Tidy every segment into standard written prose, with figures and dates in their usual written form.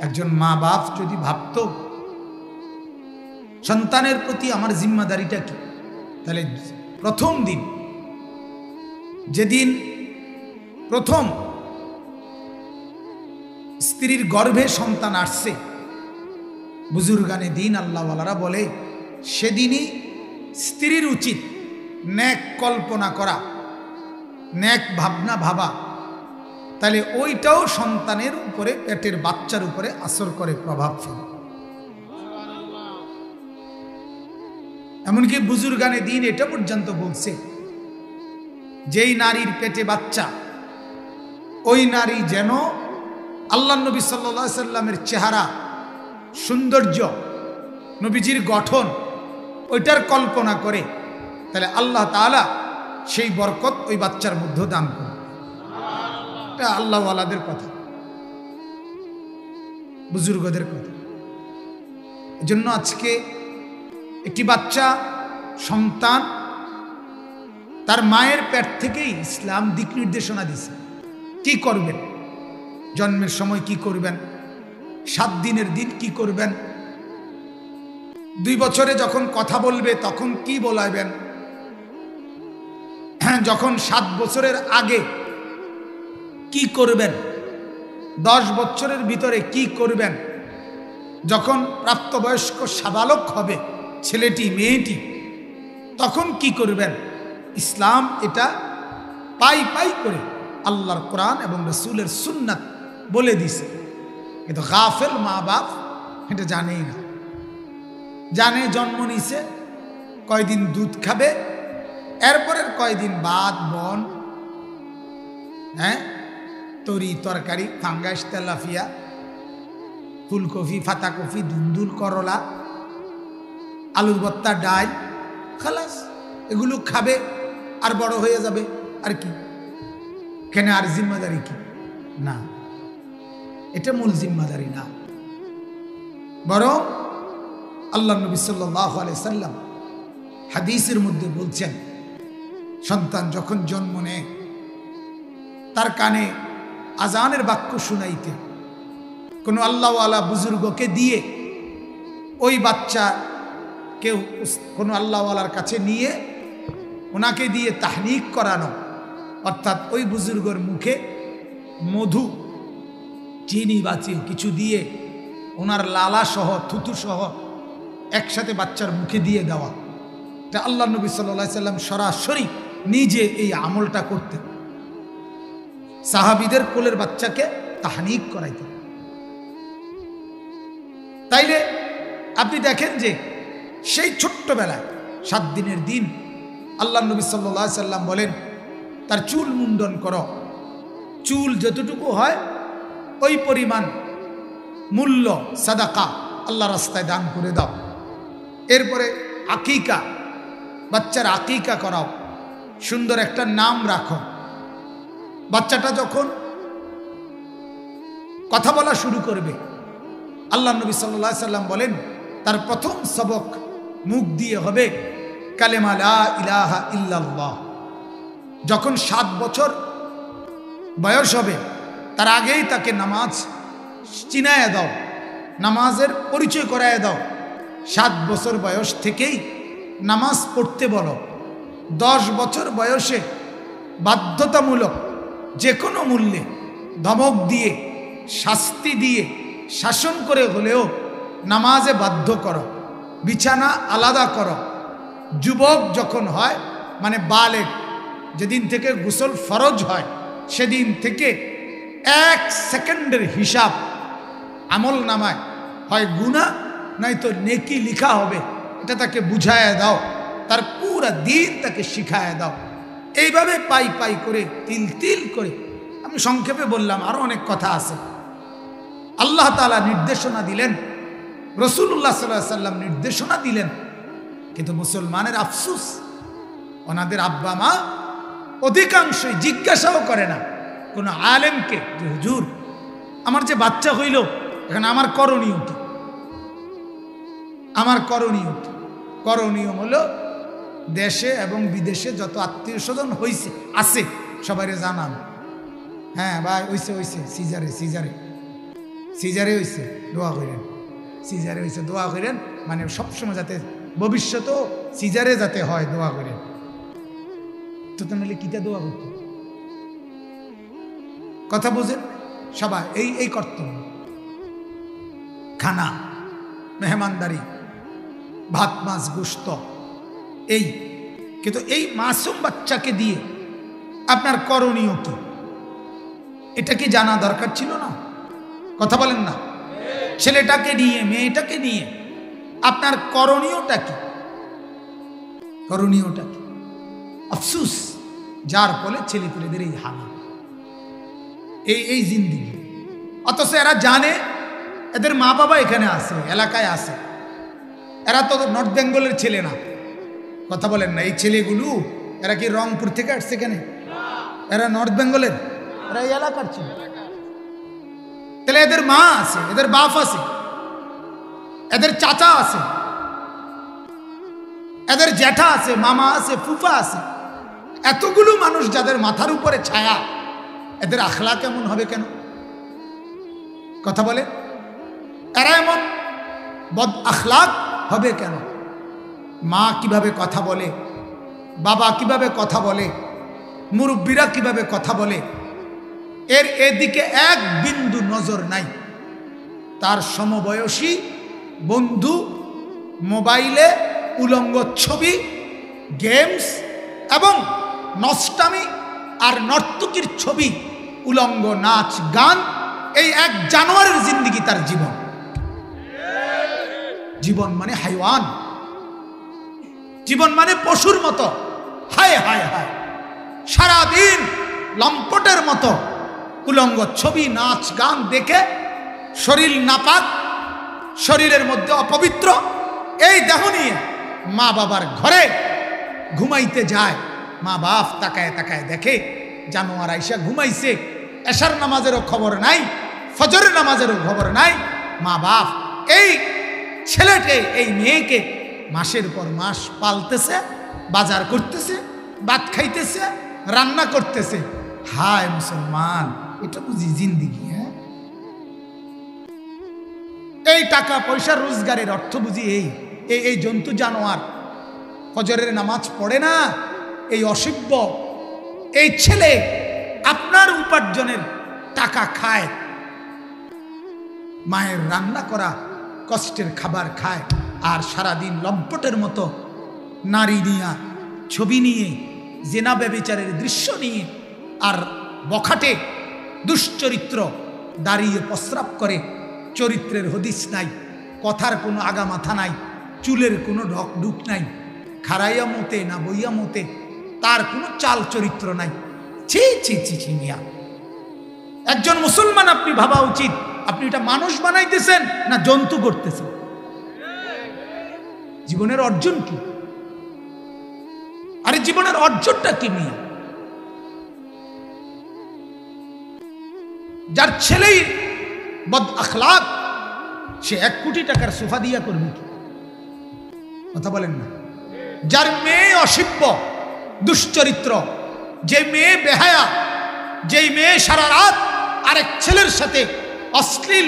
একজন মা বাপ যদি ভাবত সন্তানের প্রতি আমার জিম্মাদারিটা কি, তাহলে প্রথম দিন যেদিন প্রথম স্ত্রীর গর্ভে সন্তান আসছে, বুজুর্গানে দিন আল্লাহওয়ালারা বলে সেদিনই স্ত্রীর উচিত নেক কল্পনা করা, নেক ভাবনা ভাবা, তাহলে ওইটাও সন্তানের উপরে, পেটের বাচ্চার উপরে আসর করে, প্রভাব ফেলে। এমনকি বুজুর্গানে দিন এটা পর্যন্ত বলছে, যেই নারীর পেটে বাচ্চা, ওই নারী যেন আল্লাহ নবী সাল্লাল্লাহু আলাইহি সাল্লামের চেহারা, সৌন্দর্য, নবীজির গঠন, ওইটার কল্পনা করে, তাহলে আল্লাহ তাআলা সেই বরকত ওই বাচ্চার মধ্যে দান করে। এটা আল্লাহওয়ালাদের কথা, বুজুর্গদের কথা। এজন্য আজকে একটি বাচ্চা সন্তান তার মায়ের পেট থেকেই ইসলাম দিক নির্দেশনা দিছে, কি করবেন, জন্মের সময় কি করবেন, 7 দিনের দিন কি করবেন, 2 বছরে যখন কথা বলবে তখন কি বলাইবেন, যখন 7 বছরের আগে কি করবেন, 10 বছরের ভিতরে কি করবেন, যখন প্রাপ্তবয়স্ক সাবালক হবে ছেলেটি মেয়েটি, তখন কি করবেন। ইসলাম এটা পাই পাই করে আল্লাহর কোরআন এবং রাসূলের সুন্নাত বলে দিছে, কিন্তু গাফেল মা বাপ এটা জানেই না। জানে জন্ম নিছে, কয়দিন দুধ খাবে, এরপরের কয়দিন ভাত বন, তরি তরকারি, ফাঙ্গাস, তেলাপিয়া, ফুলকপি, ফাতাকপি, দুন্দুল, করলা, আলুর ভর্তা, ডাল, খালাস, এগুলো খাবে আর বড় হয়ে যাবে। আর কি কেন, আর জিম্মাদারি কি না, এটা মূল জিম্মাদারি না। বরং আল্লাহ নবী সাল্লাল্লাহু আলাইহি সাল্লাম হাদিসের মধ্যে বলছেন, সন্তান যখন জন্ম নেয় তার কানে আজানের বাক্য শুনাইতে কোনো আল্লাহওয়ালা বুজুর্গকে দিয়ে, ওই বাচ্চা কেউ কোনো আল্লাহওয়ালার কাছে নিয়ে ওনাকে দিয়ে তাহনিক করানো, অর্থাৎ ওই বুজুর্গর মুখে মধু, চিনি বাচিয়ে কিছু দিয়ে ওনার লালা সহ, থুতু সহ একসাথে বাচ্চার মুখে দিয়ে দেওয়া। এটা আল্লাহ নবী সাল্লাল্লাহু আলাইহি সাল্লাম সরাসরি নিজে এই আমলটা করতেন, সাহাবীদের কোলের বাচ্চাকে তাহনিক করাইতেন। তাইলে আপনি দেখেন যে সেই ছোট্টবেলায় 7 দিনের দিন আল্লাহ নবী সাল্লাল্লাহু আলাইহি সাল্লাম বলেন, তার চুল মুন্ডন করো, চুল যতটুকু হয় ওই পরিমাণ মূল্য সাদাকা আল্লাহ রাস্তায় দান করে দাও। এরপরে আকিকা, বাচ্চার আকিকা করাও, সুন্দর একটা নাম রাখো। বাচ্চাটা যখন কথা বলা শুরু করবে, আল্লাহ নবী সাল্লাল্লাহু আলাইহি সাল্লাম বলেন তার প্রথম সবক মুখ দিয়ে হবে কালেমা লা ইলাহা ইল্লাল্লাহ। যখন 7 বছর বয়স হবে তার আগেই তাকে নামাজ চিনায় দাও, নামাজের পরিচয় করায় দাও। 7 বছর বয়স থেকেই নামাজ পড়তে বলো। 10 বছর বয়সে বাধ্যতামূলক যে কোনো মূল্যে ধমক দিয়ে, শাস্তি দিয়ে, শাসন করে হলেও নামাজে বাধ্য করো, বিছানা আলাদা করো। যুবক যখন হয়, মানে বালেগ, যেদিন থেকে গোসল ফরজ হয় সেদিন থেকে 1 সেকেন্ডের হিসাব আমল নামায় হয় গুনাহ নয়তো নেকি লিখা হবে, এটা তাকে বুঝায় দাও, তার পুরা দিন তাকে শিখায় দাও। এইভাবে পাই পাই করে, তিল তিল করে, আমি সংক্ষেপে বললাম, আরো অনেক কথা আছে। আল্লাহ তাআলা নির্দেশনা দিলেন, রাসূলুল্লাহ সাল্লাল্লাহু আলাইহি সাল্লাম নির্দেশনা দিলেন, কিন্তু মুসলমানের আফসোস, ওনাদের আব্বা মা অধিকাংশই জিজ্ঞাসাও করে না কোনো আলেমকে যে হুজুর আমার যে বাচ্চা হইল, এখন আমার করণীয় কি, আমার করণীয় কি। করণীয় হলো দেশে এবং বিদেশে যত আত্মীয় স্বজন হয়েছে আছে সবাই জানান, হ্যাঁ ভাই হইছে হইছে, সিজারে সিজারে, সিজারে হয়েছে দোয়া করেন, সিজারে হয়েছে দোয়া করেন, মানে সবসময় যাতে ভবিষ্যতেও সিজারে যাতে হয় দোয়া করেন। তো নাহলে কিটা দোয়া করতো? কথা বুঝেন সবাই? এই কর্তব্য, খানা, মেহমানদারি, ভাত মাছ গোশত, এই। কিন্তু এই মাসুম বাচ্চাকে দিয়ে আপনার করণীয় কি, এটা কি জানা দরকার ছিল না? কথা বলেন না? ছেলেটাকে নিয়ে, মেয়েটাকে নিয়ে আপনার করণীয়টা কি? করণীয়টা কি? আফসুস যার ফলে ছেলে পেলেদের এই হানা, এই জিন্দিগি। অথচ এরা জানে এদের মা বাবা এখানে আছে, এলাকায় আছে, এরা তো নর্থ বেঙ্গলের ছেলে না। কথা বলেন না? এই ছেলেগুলো এরা কি রংপুর থেকে আসছে কেন? এরা নর্থ বেঙ্গলের, এরা এই এলাকার ছেলে। তাহলে এদের মা আছে, এদের বাপ আছে, এদের চাচা আছে, এদের জ্যাঠা আছে, মামা আছে, ফুফা আছে, এতগুলো মানুষ যাদের মাথার উপরে ছায়া, এদের আখলা কেমন হবে কেন? কথা বলে? এরা এমন বদ আখলাক হবে কেন? মা কিভাবে কথা বলে, বাবা কিভাবে কথা বলে, মুরব্বীরা কিভাবে কথা বলে, এর এদিকে এক বিন্দু নজর নাই। তার সমবয়সী বন্ধু মোবাইলে উলঙ্গ ছবি, গেমস এবং নষ্টামি আর নর্তকীর ছবি, উলঙ্গ নাচ গান, এই এক জানোয়ারের জিন্দিগি তার জীবন। জীবন মানে হাইওয়ান, জীবন মানে পশুর মতো। হায় হায় হায়, সারাদিন লম্পটের মতো উলঙ্গ ছবি, নাচ গান দেখে শরীর নাপাক, শরীরের মধ্যে অপবিত্র এই দেহ নিয়ে মা বাবার ঘরে ঘুমাইতে যায়। মা বাপ তাকায় তাকায় দেখে জানোয়ার আইসা ঘুমাইছে, এশার নামাজেরও খবর নাই, ফজরের নামাজেরও খবর নাই। মা বাপ এই ছেলেকে, এই মেয়েকে মাসের পর মাস পালতেছে, বাজার করতেছে, ভাত খাইতেছে, রান্না করতেছে। হায় মুসলমান, এটা বুঝি জিন্দিগি? হ্যাঁ, এই টাকা পয়সা রোজগারের অর্থ বুঝি এই জন্তু জানোয়ার ফজরের নামাজ পড়ে না, এই অসভ্য এই ছেলে আপনার উপার্জনের টাকা খায়, মায়ের রান্না করা কষ্টের খাবার খায়, আর সারাদিন লম্পটের মতো নারী নিয়ে, ছবি নিয়ে, জেনা ব্যভিচারের দৃশ্য নিয়ে, আর বখাটে দুশ্চরিত্র দাঁড়িয়ে প্রস্রাব করে। চরিত্রের হদিস নাই, কথার কোনো আগা মাথা নাই, চুলের কোনো ঢক ঢুক নাই, খারাইয়া মতে না বইয়া মতে, তার কোনো চাল চরিত্র নাই। ছি ছি ছি ছি মিয়া, একজন মুসলমান আপনি ভাবা উচিত, আপনি এটা মানুষ বানাইতেছেন না জন্তু করতেছেন? জীবনের অর্জন কি? আরে জীবনের অর্জনটা কি মিয়া? যার ছেলেই বদ আখলাক, সে 1 কোটি টাকার সোফা দিয়া করবে কি? কথা বলেন না? যার মেয়ে অসভ্য দুশ্চরিত্র, যে মেয়ে বেহায়া, যেই মেয়ে সারা রাত আরেক ছেলের সাথে অশ্লীল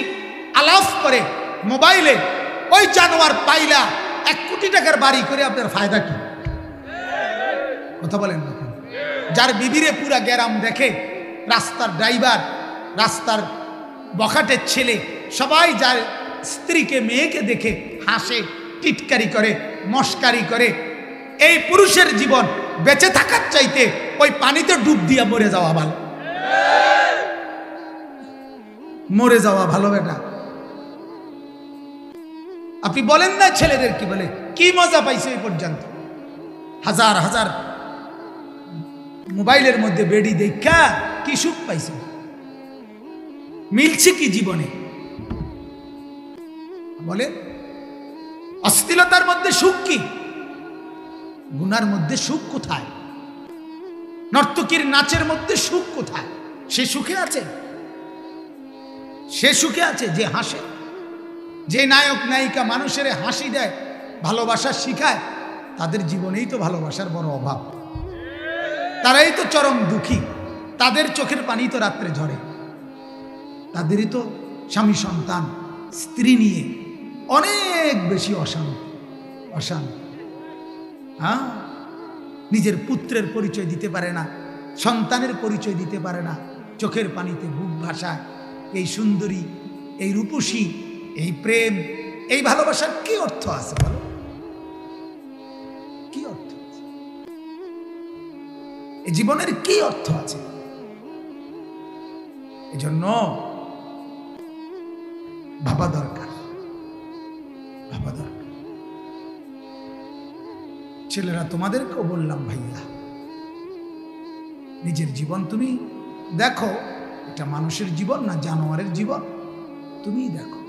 আলাপ করে মোবাইলে, ওই জানোয়ার পাইলা 1 কোটি টাকার বাড়ি করে আপনার ফায়দা কি? কথা বলেন না? যার বিবিরে পুরা গ্যারাম দেখে, রাস্তার ড্রাইভার, রাস্তার বখাটের ছেলে, সবাই যার স্ত্রীকে মেয়েকে দেখে হাসে, টিটকারি করে, মস্কারি করে, এই পুরুষের জীবন বেঁচে থাকার চাইতে ওই পানিতে ডুব দিয়া মরে যাওয়া ভালো। মরে যাওয়া ভালো বেটা। আপনি বলেন না ছেলেদের কি বলে, কি মজা পাইছে এই পর্যন্ত? হাজার হাজার মোবাইলের মধ্যে বেডি দেখা কি সুখ পাইছে? মিলছে কি জীবনে? বলে অশ্লীলতার মধ্যে সুখ কি? গুনার মধ্যে সুখ কোথায়? নর্তকীর নাচের মধ্যে সুখ কোথায়? সে সুখে আছে? সে সুখে আছে যে হাসে, যে নায়ক নায়িকা মানুষের হাসি দেয়, ভালোবাসা শিখায়, তাদের জীবনেই তো ভালোবাসার বড় অভাব। তারাই তো চরম দুঃখী, তাদের চোখের পানি তো রাত্রে ঝরে, তাদেরই তো স্বামী সন্তান স্ত্রী নিয়ে অনেক বেশি অশান্তি। হ্যাঁ, নিজের পুত্রের পরিচয় দিতে পারে না, সন্তানের পরিচয় দিতে পারে না, চোখের পানিতে বুক ভাসায়। এই সুন্দরী, এই রূপসী, এই প্রেম, এই ভালোবাসার কি অর্থ আছে বলো? কি অর্থ আছে? এই জীবনের কি অর্থ আছে? এজন্য ভাবা দরকার, ভাবা দরকার। ছেলেরা, তোমাদেরকেও বললাম ভাইয়া, নিজের জীবন তুমি দেখো, এটা মানুষের জীবন না জানোয়ারের জীবন? তুমি দেখো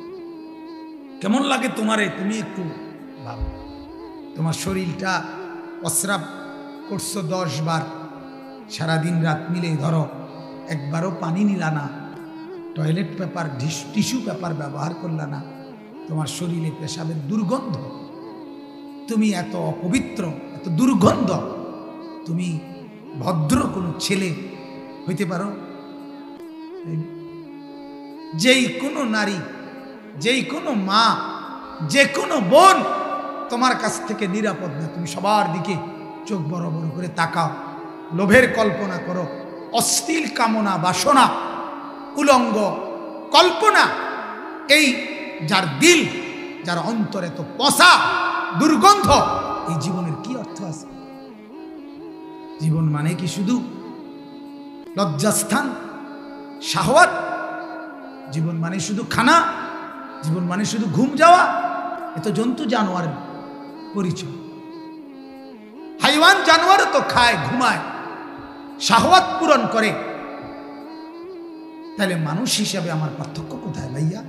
কেমন লাগে তোমারে, তুমি একটু ভাবো। তোমার শরীরটা প্রস্রাব করছো 10 বার, সারাদিন রাত মিলে ধরো একবারও পানি নিলা না, টয়লেট পেপার টিস্যু পেপার ব্যবহার করলা না, তোমার শরীরে পেশাবের দুর্গন্ধ, তুমি এত অপবিত্র, এত দুর্গন্ধ, তুমি ভদ্র কোনো ছেলে হইতে পারো? যেই কোনো নারী, যেই কোনো মা, যে কোনো বোন তোমার কাছ থেকে নিরাপদ না। তুমি সবার দিকে চোখ বড় বড় করে তাকাও, লোভের কল্পনা করো, অশ্লীল কামনা বাসনা, উলঙ্গ কল্পনা, এই যার দিল, যার অন্তরে তো পচা দুর্গন্ধ, এই জীবনের কি অর্থ আছে? জীবন মানে কি শুধু লজ্জাস্থান, শাহওয়াত? জীবন মানে শুধু খানা? জীবন মানে শুধু ঘুম যাওয়া? এ তো জন্তু জানোয়ারের পরিচয়। হাইওয়ান জানোয়ার তো খায়, ঘুমায়, শাহওয়াত পূরণ করে। তাহলে মানুষ হিসেবে আমার পার্থক্য কোথায় ভাইয়া?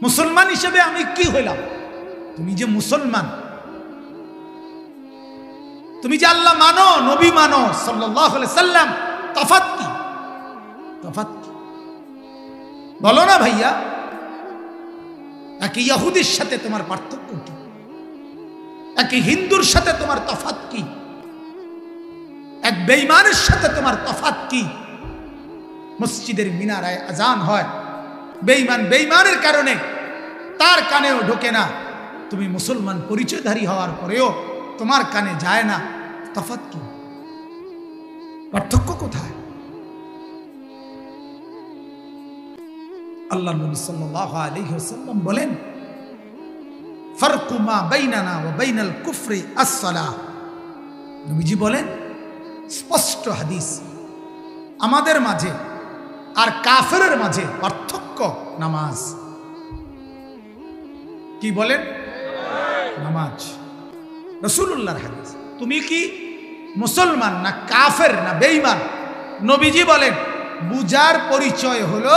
মুসলমান হিসেবে আমি কি হইলাম? তুমি যে মুসলমান, তুমি যে আল্লাহ মানো, নবী মানো সাল্লাল্লাহু আলাইহি সাল্লাম, তফাৎ কি? তফাৎ কি বলো না ভাইয়া? এক ইহুদির সাথে তোমার পার্থক্য কি? এক হিন্দুর সাথে তোমার তফাৎ কি? এক বেঈমানের সাথে তোমার তফাৎ কি? মসজিদের মিনারায় আজান হয়, বেঈমান বেঈমানের কারণে তার কানেও ঢোকে না, তুমি মুসলমান পরিচয়ধারী হওয়ার পরেও তোমার কানে যায় না। তফাৎ কি? পার্থক্য কোথায়? আল্লাহ নবী সাল্লাল্লাহু আলাইহি ওয়াসাল্লাম বলেন, ফারকু মা বাইনানা ওয়া বাইনাল কুফরি আস-সালাহ। নবীজি বলেন, স্পষ্ট হাদিস, আমাদের মাঝে আর কাফেরের মাঝে পার্থক্য নামাজ। কি বলেন? নামাজ। রাসূলুল্লাহর হাদিস। তুমি কি মুসলমান না কাফের না বেঈমান? নবীজি বলেন, বুঝার পরিচয় হলো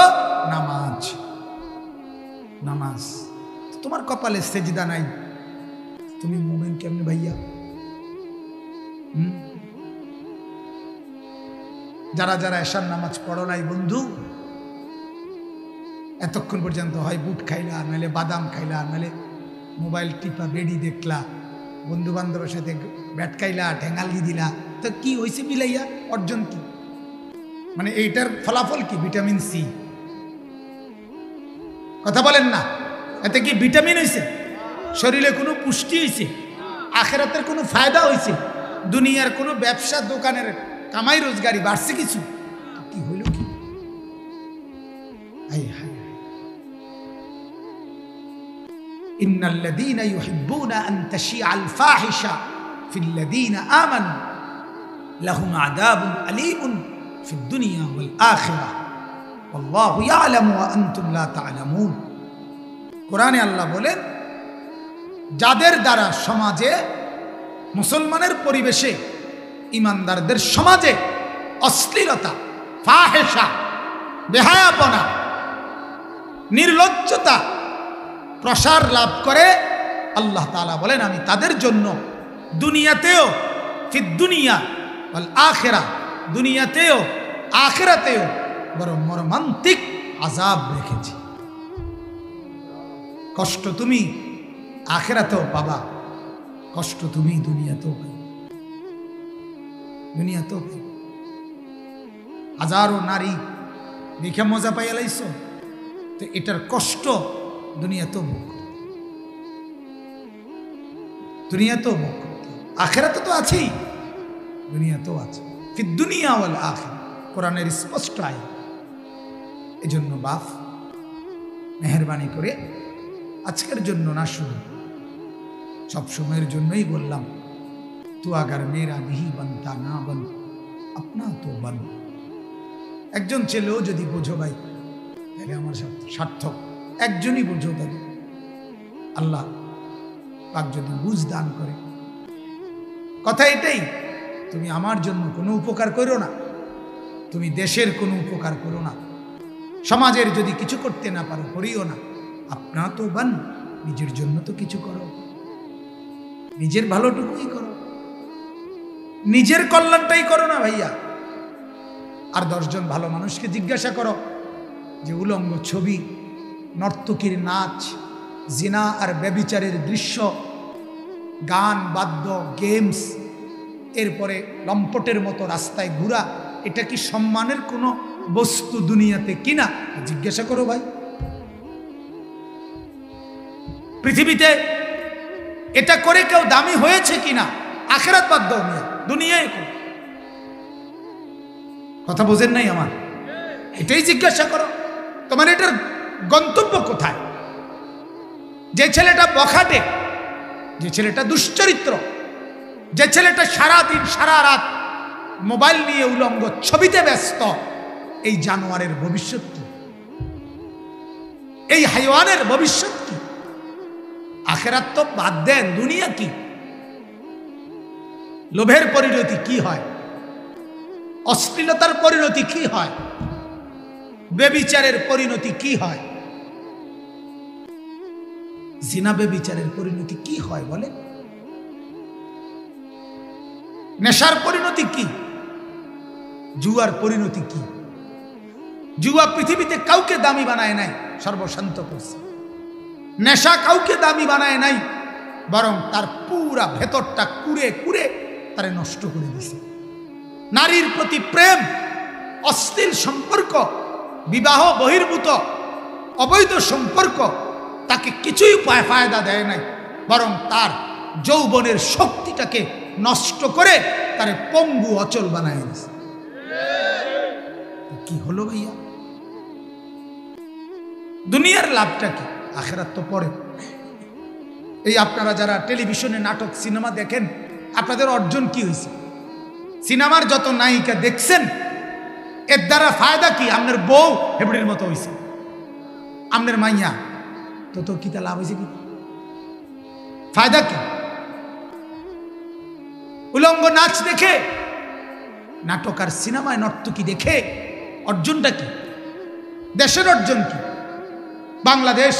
নামাজ। নামাজ। তোমার কপালে সেজদা নাই, তুমি মুমিন কেমনে ভাইয়া? যারা যারা এশার নামাজ পড়ো নাই বন্ধু, এতক্ষণ পর্যন্ত হয় বুট খাইলা, নাহলে বাদাম খাইলা, নাহলে মোবাইল টিপা বেডি দেখলা, বন্ধু বান্ধবের সাথে ব্যাট খাইলা, ঠেঙ্গালি দিলা, তো কি হয়েছে মিলাইয়া? অর্জন কি? মানে এইটার ফলাফল কি? Vitamin C. কথা বলেন না? এতে কি ভিটামিন হয়েছে? শরীরে কোনো পুষ্টি হয়েছে? আখেরাতের কোনো ফায়দা হয়েছে? দুনিয়ার কোনো ব্যবসা দোকানের কামাই রোজগারি বাড়ছে কিছু? কি হইল কি? ইন্নাল্লাযীনা ইউহিব্বুনা আন তাশিআল ফাহিশা ফিল্লাযীনা আমানু লাহুম আযাবুন আলীমুন ফিদ দুনিয়া ওয়াল আখিরাহ ওয়াল্লাহু ইয়ালামু ওয়া আনতুম লা তা'লামুন। কোরআনে আল্লাহ বলেন, যাদের দ্বারা সমাজে, মুসলমানের পরিবেশে, ইমানদারদের সমাজে অশ্লীলতা, ফাহেশা, বেহায়াপনা, নির্লজ্জতা প্রসার লাভ করে, আল্লাহ তাআলা বলেন আমি তাদের জন্য দুনিয়াতেও, ফিদ দুনিয়া ওয়াল আখিরাহ, দুনিয়াতেও আখিরাতেও বড় মর্মান্তিক আযাব রেখেছি। কষ্ট তুমি আখিরাতেও পাবা, কষ্ট তুমি দুনিয়াতেও পাবে। দুনিয়াতেও পাবে। হাজারো নারী দেখে মজা পাইয়া লাইছো, তো এটার কষ্ট দুনিয়াতেও ভোগ করতে, দুনিয়াতেও ভোগ করতে, আখেরাতে তো আছেই, দুনিয়াতেও আছে। ফিদ দুনিয়া ওয়াল আখিরা, কোরআনের স্পষ্ট আয়াত। এজন্য বাপ মেহেরবানি করে আজকের জন্য না, শুধু সব সময়ের জন্যই বললাম, তু আগার মেরা नहीं बनता না বন আপনা তো বন। একজন ছেলেও যদি বোঝো ভাই, তাহলে আমার সার্থক। একজনই বোঝো তাহলে আল্লাহ পাক যদি বুঝ দান করে। কথা এটাই, তুমি আমার জন্য কোনো উপকার করো না, তুমি দেশের কোনো উপকার করো না, সমাজের যদি কিছু করতে না পারো করিও না, আপনা তো বান, নিজের জন্য তো কিছু করো, নিজের ভালোটুকুই করো, নিজের কল্যাণটাই করো না ভাইয়া। আর 10 জন ভালো মানুষকে জিজ্ঞাসা করো যে উলঙ্গ ছবি, নর্তকীর নাচ, জিনা আর ব্যভিচারের দৃশ্য, গান বাদ্য, গেমস, এরপরে লম্পটের মতো রাস্তায় ঘোরা, এটা কি সম্মানের কোনো বস্তু দুনিয়াতে কিনা? জিজ্ঞাসা করো ভাই। পৃথিবীতে এটা করে কেউ দামি হয়েছে কিনা? আখেরাত বাদ দাও মিয়া, দুনিয়ায় কথা বোঝেন নাই আমার? এটাই জিজ্ঞাসা করো, তোমার এটার গন্তব্য কোথায়? যে ছেলেটা বখাটে, যে ছেলেটা দুশ্চরিত্র, যে ছেলেটা সারাদিন সারা রাত মোবাইল নিয়ে উলঙ্গ ছবিতে ব্যস্ত, এই জানোয়ারের ভবিষ্যৎ কি? এই হাইওয়ানের ভবিষ্যৎ কি? আখেরাত তো বাদ দেন, দুনিয়া কি? লোভের পরিণতি কি হয়? অশ্লীলতার পরিণতি কি হয়? বেবিচারের পরিণতি কি হয়? জিনা বেবিচারের পরিণতি কি হয় বলে? নেশার পরিণতি কি? জুয়ার পরিণতি কি? জুয়া পৃথিবীতে কাউকে দামি বানায় নাই, সর্বশান্ত করছে। নেশা কাউকে দামি বানায় নাই, বরং তার পুরা ভেতরটা কুড়ে কুড়ে তারে নষ্ট করে দিছে। নারীর প্রতি প্রেম, অশ্লীল সম্পর্ক, বিবাহ বহির্ভূত অবৈধ সম্পর্ক তাকে কিছুই ফায়দা দেয় নাই, বরং তার যৌবনের শক্তিটাকে নষ্ট করে তারে পঙ্গু অচল বানায় দিছে। কি হলো ভাইয়া? দুনিয়ার লাভটা কি? আখেরাত তো পরে। এই আপনারা যারা টেলিভিশনে নাটক সিনেমা দেখেন, আপনাদের অর্জন কি হয়েছে? সিনেমার যত নায়িকা দেখছেন, এর দ্বারা ফায়দা কি? আপনার বউ হেবড়ির মতো হয়েছে, আপনার মাইয়া তো কিতা লাভ হয়েছে? কি ফায়দা কি? উলঙ্গ নাচ দেখে, নাটক আর সিনেমায় নর্তকী দেখে অর্জনটা কি? দেশের অর্জন কি? বাংলাদেশ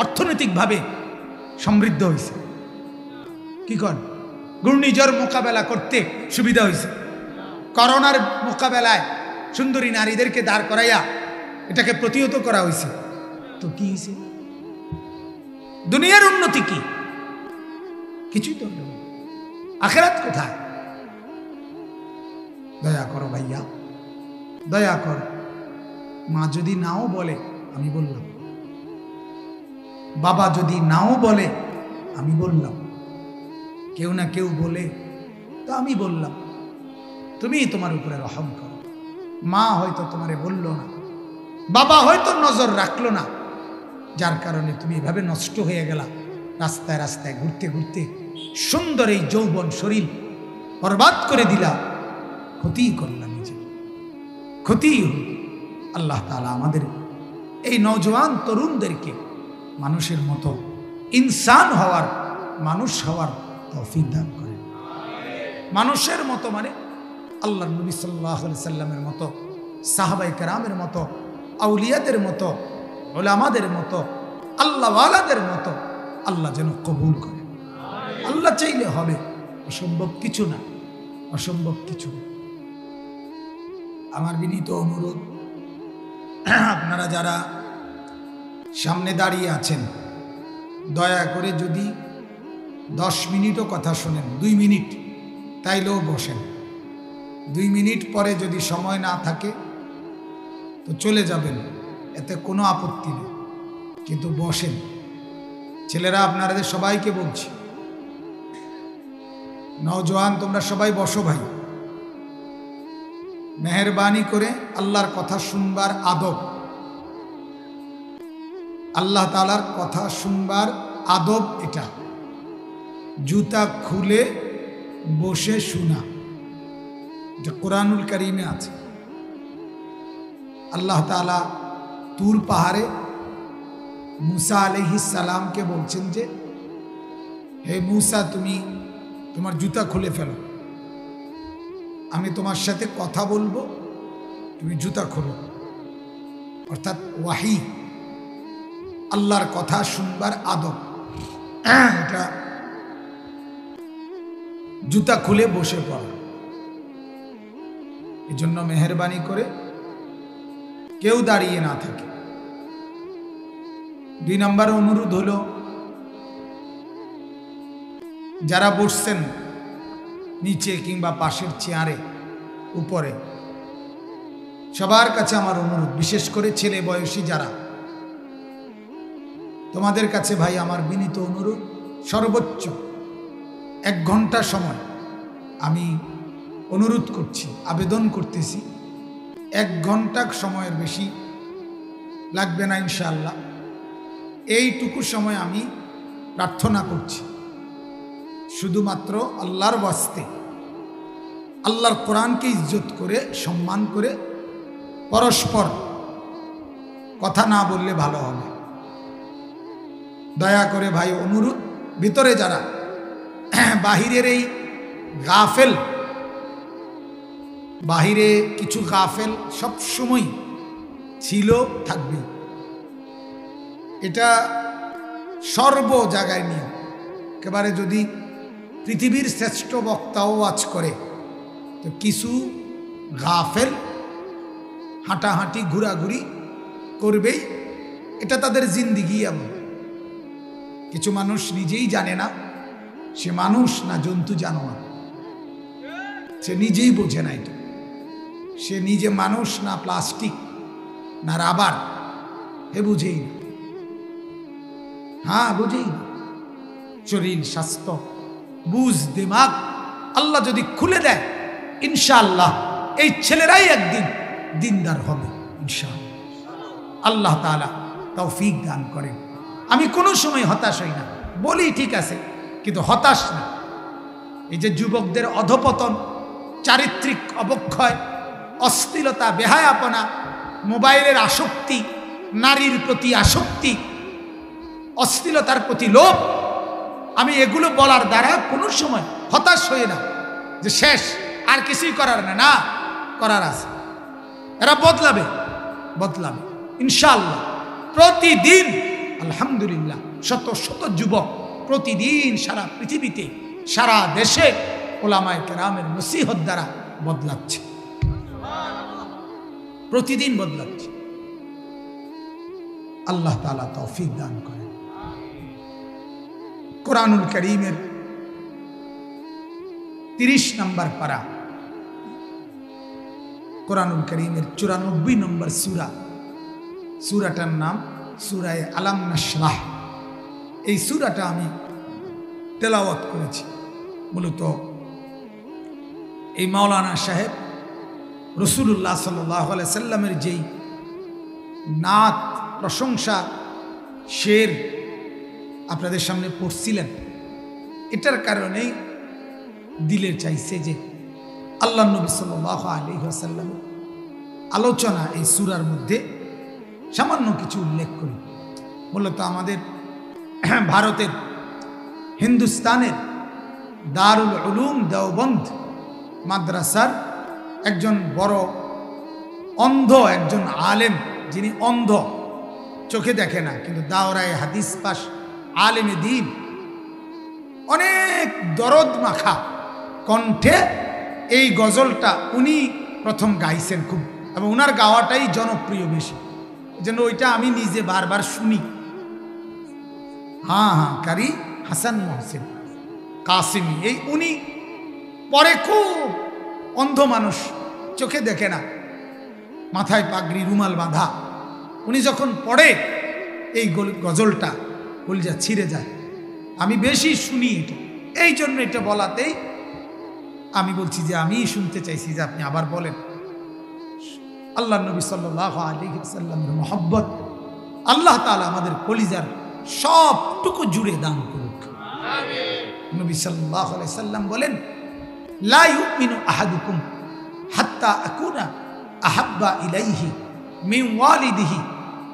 অর্থনৈতিকভাবে সমৃদ্ধ হয়েছে। কি কর? ঘূর্ণিঝড় মোকাবেলা করতে সুবিধা হয়েছে। করোনার মোকাবেলায় সুন্দরী নারীদেরকে দাঁড় করাইয়া এটাকে প্রতিহত করা হয়েছে। তো কি হয়েছে? দুনিয়ার উন্নতি কি? কিছুই তো। আখেরাত কোথায়? দয়া করো ভাইয়া, দয়া করো। মা যদি নাও বলে, আমি বললাম। বাবা যদি নাও বলে, আমি বললাম। কেউ না কেউ বলে, তো আমি বললাম। তুমি তোমার উপরে রহম করো। মা হয়তো তোমারে বললো না, বাবা হয়তো নজর রাখলো না, যার কারণে তুমি এভাবে নষ্ট হয়ে গেলা। রাস্তায় রাস্তায় ঘুরতে ঘুরতে সুন্দর এই যৌবন শরীর বরবাদ করে দিলা, ক্ষতি করলাম, নিজে ক্ষতি হল। আল্লাহ তাআলা আমাদের এই নওজোয়ান তরুণদেরকে মানুষের মতো ইনসান হওয়ার, মানুষ হওয়ার তৌফিক দান করেন। মানুষের মতো মানে আল্লাহর নবী সাল্লাল্লাহু আলাইহি সাল্লামের মতো, সাহাবায়ে কেরামের মতো, আউলিয়াদের মতো, উলামাদের মতো, আল্লাহওয়ালাদের মতো আল্লাহ যেন কবুল করে। আল্লাহ চাইলে হবে, অসম্ভব কিছু না, অসম্ভব কিছু। আমার বিনীত অনুরোধ, আপনারা যারা সামনে দাঁড়িয়ে আছেন, দয়া করে যদি 10 মিনিটও কথা শোনেন, 2 মিনিট, তাইলেও বসেন। 2 মিনিট পরে যদি সময় না থাকে, তো চলে যাবেন, এতে কোনো আপত্তি নেই, কিন্তু বসেন। ছেলেরা আপনাদের সবাইকে বলছি, নওজোয়ান তোমরা সবাই বসো ভাই। মেহেরবানি করে আল্লাহর কথা শুনবার আদব, আল্লাহ তাআলার কথা শুনবার আদব এটা। জুতা খুলে বসে শোনা, এটা কোরআনুল কারীমে আছে। আল্লাহ তাআলা তুর পাহাড়ে মুসা আলাইহিস সালামকে বলছেন যে, হে মুসা, তুমি তোমার জুতা খুলে ফেলো, আমি তোমার সাথে কথা বলবো, তুমি জুতা খোলো। অর্থাৎ ওয়াহি, আল্লাহর কথা শুনবার আদব এটা। জুতা খুলে বসে পড়ো। এই জন্য মেহেরবানি করে কেউ দাঁড়িয়ে না থাকে। 2 নম্বর অনুরোধ হলো, যারা বসছেন নিচে কিংবা পাশের চেয়ারে উপরে, সবার কাছে আমার অনুরোধ, বিশেষ করে ছেলে বয়সী যারা, তোমাদের কাছে ভাই আমার বিনীত অনুরোধ, সর্বোচ্চ 1 ঘন্টা সময় আমি অনুরোধ করছি, আবেদন করতেছি, 1 ঘন্টা সময়ের বেশি লাগবে না ইনশাআল্লাহ। এইটুকু সময় আমি প্রার্থনা করছি, শুধুমাত্র আল্লাহর ওয়াস্তে, আল্লাহর কোরআনকে ইজ্জত করে সম্মান করে পরস্পর কথা না বললে ভালো হবে। দয়া করে ভাই অনুরোধ, ভিতরে যারা বাহিরের এই গাফেল, বাহিরে কিছু গাফেল সব সময় ছিল, থাকবে, এটা সর্ব জায়গায় নিয়ে। একেবারে যদি পৃথিবীর শ্রেষ্ঠ বক্তাও ওয়াজ করে, তো কিছু গাফেল হাঁটাহাঁটি ঘোরাঘুরি করবেই, এটা তাদের জিন্দিগি এমন। কিছু মানুষ নিজেই জানে না সে মানুষ না জন্তু জানোয়ার, সে নিজেই বোঝে না এটা, সে নিজে মানুষ না প্লাস্টিক না রাবার, হে বুঝেই না। হ্যাঁ বুঝেই না। শরীর স্বাস্থ্য বুঝ দিমাগ আল্লাহ যদি খুলে দেয়, ইনশাআল্লাহ এই ছেলেরাই একদিন দিনদার হবে ইনশাআল্লাহ। আল্লাহ তাআলা তৌফিক দান করেন। আমি কোনো সময় হতাশ হই না, বলি ঠিক আছে, কিন্তু হতাশ না। এই যে যুবকদের অধপতন, চারিত্রিক অবক্ষয়, অশ্লীলতা, বেহায়াপনা, মোবাইলের আসক্তি, নারীর প্রতি আসক্তি, অশ্লীলতার প্রতি লোভ, আমি এগুলো বলার দ্বারা কোনো সময় হতাশ হই না যে শেষ, আর কিছুই করার না, না, করার আছে। এরা বদলাবে, বদলাবে ইনশাআল্লাহ। প্রতিদিন আলহামদুলিল্লাহ শত শত যুবক প্রতিদিন সারা পৃথিবীতে, সারা দেশে ওলামায়ে কেরামের নসিহত দ্বারা বদলাচ্ছে, প্রতিদিন বদলাচ্ছে। আল্লাহ তাআলা তৌফিক দান করেন। কোরআনুল কারীমের 30 নম্বর পারা, কোরআনুল কারীমের 94 নম্বর সূরা, সূরাটার নাম সূরায়ে আলাম নাশরাহ। এই সূরাটা আমি তেলাওয়াত করেছি। মূলত এই মাওলানা সাহেব রাসূলুল্লাহ সাল্লাল্লাহু আলাইহি সাল্লামের যেই নাত, প্রশংসা, শের আপনাদের সামনে পড়ছিলেন, এটার কারণেই দিলে চাইছে যে আল্লাহ নবী সাল্লাল্লাহু আলাইহি ওয়াসাল্লামের আলোচনা এই সূরার মধ্যে সামান্য কিছু উল্লেখ করি। মূলত আমাদের ভারতের, হিন্দুস্তানের দারুল উলুম দেওবন্দ মাদ্রাসার একজন বড় অন্ধ একজন আলেম, যিনি অন্ধ, চোখে দেখে না, কিন্তু দাওরায়ে হাদিস পাশ, আলেমে দ্বীন, অনেক দরদ মাখা কণ্ঠে এই গজলটা উনি প্রথম গাইছেন খুব, এবং ওনার গাওয়াটাই জনপ্রিয় বেশি, যেন ওইটা আমি নিজে বারবার শুনি। হ্যাঁ হ্যাঁ, কারি হাসান মহসিন কাসিমি, এই উনি পরে খুব অন্ধ মানুষ, চোখে দেখে না, মাথায় পাগড়ি, রুমাল বাঁধা, উনি যখন পড়ে এই গজলটা কলিজা ছিঁড়ে যায়। আমি বেশি শুনি এটা, এই জন্য এটা বলাতেই আমি বলছি যে আমি শুনতে চাইছি যে আপনি আবার বলেন। আল্লাহ নবী সাল্লাল্লাহু আলাইহি ওয়াসাল্লামের মহব্বত আল্লাহ তাআলা আমাদের কলিজার সবটুকু জুড়ে দান করুক। নবী সাল্লাল্লাহু আলাইহি ওয়াসাল্লাম বলেন, লা ইউমিনু আহাদুকুম হাত্তা আকুনা আহাব্বা ইলাইহি মিন ওয়ালিদিহি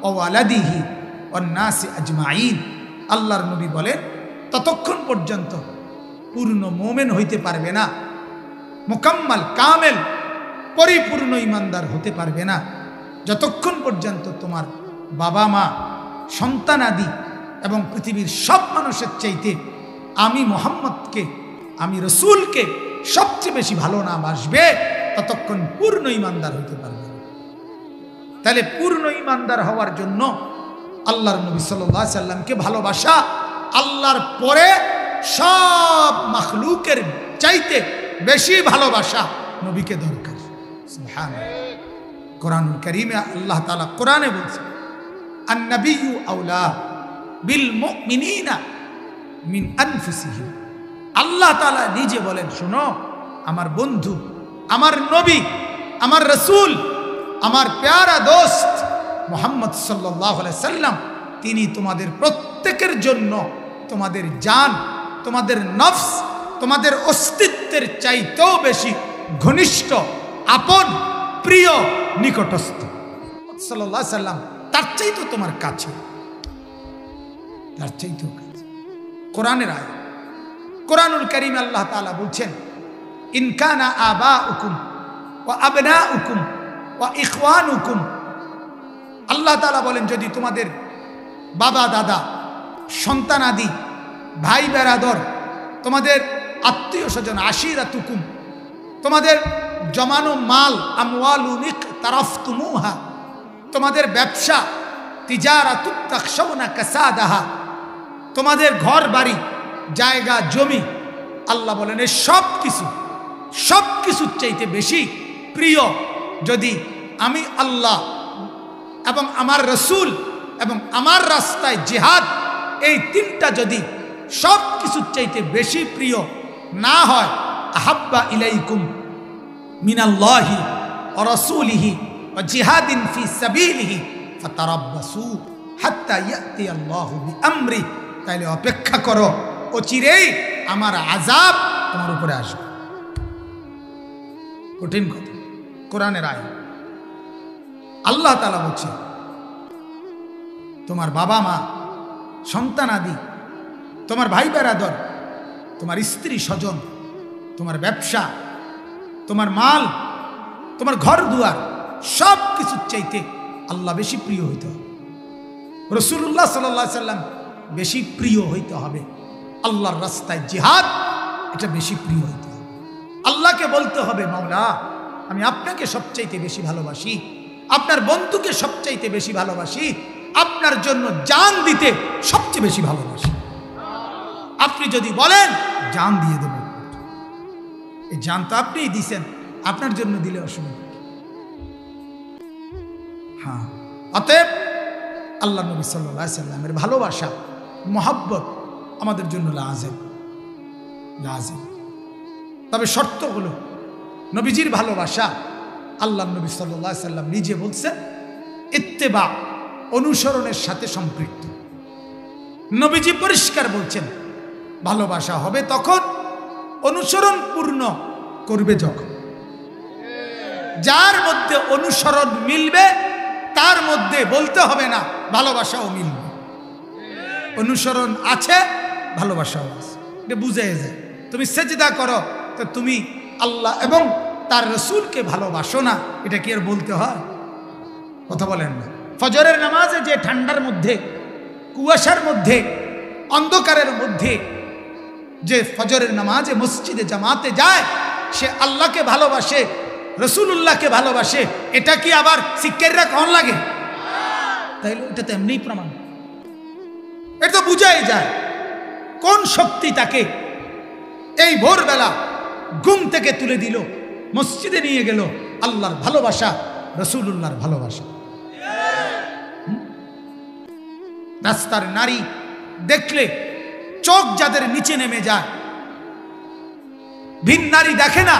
ওয়া ওয়ালাদিহি ওয়ান নাসি আজমাইন। আল্লাহর নবী বলেন, ততক্ষণ পর্যন্ত পূর্ণ মুমিন হইতে পারবে না, মুকাম্মাল কামেল পরিপূর্ণ ইমানদার হতে পারবে না, যতক্ষণ পর্যন্ত তোমার বাবা মা, সন্তানাদি এবং পৃথিবীর সব মানুষের চাইতে আমি মুহাম্মদকে, আমি রসুলকে সবচেয়ে বেশি ভালো না বাসবে, ততক্ষণ পূর্ণ ইমানদার হতে পারবে না। তাহলে পূর্ণ ইমানদার হওয়ার জন্য আল্লাহর নবী সাল্লাল্লাহু আলাইহি সাল্লামকে ভালোবাসা আল্লাহর পরে সব মাখলুকের চাইতে বেশি ভালোবাসা নবীকে দরকার। সুবহানাল্লাহ। কোরআনুল কারীমে আল্লাহ তাআলা কোরআনে বলছেন, আন-নাবিয়্যু আওলা বিল মুমিনিনা মিন আনফুসিহিম। আল্লাহ তাআলা নিজে বলেন, শোনো আমার বন্ধু, আমার নবী, আমার রাসূল, আমার প্যারা দোস্ত মুহাম্মদ সাল্লাল্লাহু আলাইহি সাল্লাম, তিনি তোমাদের প্রত্যেকের জন্য তোমাদের জান, তোমাদের নফস, তোমাদের অস্তিত্বের চাইতেও বেশি ঘনিষ্ঠ, আপন, প্রিয়, নিকটস্থ। সাল্লাল্লাহু আলাইহি সাল্লাম তার চাইতেও তোমার কাছে, তার চাইতেও কাছে। কোরআনের আয়াত, কোরআনুল কারীমে আল্লাহ তাআলা বলছেন, ইন কানা আবাউকুম ওয়া আবনাউকুম ওয়া ইখওয়ানুকুম। আল্লাহ তাআলা বলেন, যদি তোমাদের বাবা দাদা, সন্তানাদি, ভাই বেরাদর, তোমাদের আত্মীয় স্বজন, আশিরাতুকুম, তোমাদের জমানো মাল, আমওয়ালুন ইকতারাফতুমুহা, তোমাদের ব্যবসা, তিজারাতুত তাখশাউনা কাসাদাহা, তোমাদের ঘর বাড়ি, জায়গা জমি, আল্লাহ বলেন এই সব কিছুর চাইতে বেশি প্রিয় যদি আমি আল্লাহ এবং আমার রসুল এবং আমার রাস্তায় জিহাদ, এই তিনটা যদি সব কিছুর চাইতে বেশি প্রিয় না হয়, আহাব্বা ইলাইকুম মিনাল্লাহি ওয়া রাসূলিহি ওয়া জিহাদিন ফি সাবিলিহি ফাতারাব্বাসু হাত্তা ইয়াতি আল্লাহু বিআমরি, তাইলে অপেক্ষা করো, অচিরেই আমার আযাব তোমার উপরে আসবে। কঠিন কথা, কোরআনের আয়াত। আল্লাহ তাআলা বলছে, তোমার বাবা মা, সন্তানাদি, তোমার ভাই বেরাদর, তোমার স্ত্রী স্বজন, তোমার ব্যবসা, তোমার মাল, তোমার ঘর দুয়ার, সব কিছুর চাইতে আল্লাহ বেশি প্রিয় হইতে হবে, রাসূলুল্লাহ সাল্লাল্লাহু আলাইহি সাল্লাম বেশি প্রিয় হইতে হবে, আল্লাহর রাস্তায় জিহাদ এটা বেশি প্রিয় হইতে হবে। আল্লাহকে বলতে হবে, মাওলা আমি আপনাকে সবচাইতে বেশি ভালোবাসি, আপনার বন্ধুকে সবচাইতে বেশি ভালোবাসি, আপনার জন্য জান দিতে সবচেয়ে বেশি ভালোবাসি। আপনি যদি বলেন জান দিয়ে দেব, এই জান তো আপনিই দিছেন, আপনার জন্য দিলে অসুবিধা। হ্যাঁ, অতএব আল্লাহ নবী সাল্লাল্লাহু আলাইহি সাল্লামের ভালোবাসা, মহব্বত আমাদের জন্য লাজিম। তবে শর্ত হলো নবীজির ভালোবাসা আল্লাহ নবী সাল্লাল্লাহু আলাইহি সাল্লাম নিজে বলছেন ইত্তেবা, অনুসরণের সাথে সম্পৃক্ত। নবীজি পরিষ্কার বলছেন ভালোবাসা হবে তখন অনুসরণ পূর্ণ করবে যখন। যার মধ্যে অনুসরণ মিলবে তার মধ্যে বলতে হবে না ভালোবাসাও মিলবে। অনুসরণ আছে, ভালোবাসাও আছে, এটা বুঝে যায়। তুমি সেজদা করো তো তুমি আল্লাহ এবং তার রসুলকে ভালোবাসো না, এটা কি আর বলতে হয়? কথা বলেন না। ফজরের নামাজে যে ঠান্ডার মধ্যে, কুয়াশার মধ্যে, অন্ধকারের মধ্যে যে ফজরের নামাজে মসজিদে জামাতে যায়, সে আল্লাহকে ভালোবাসে, রসুলুল্লাহকে ভালোবাসে, এটা কি আবার শিক্ষাররা কখন লাগে? তাইলে এটা তো এমনিই প্রমাণ, এটা তো বুঝাই যায় কোন শক্তি তাকে এই ভোরবেলা ঘুম থেকে তুলে দিল, মসজিদে নিয়ে গেল। আল্লাহর ভালোবাসা রাসূলুল্লাহর ভালোবাসা। রাস্তার নারী দেখলে চোখ যাদের নিচে নেমে যায়, ভিন নারী দেখে না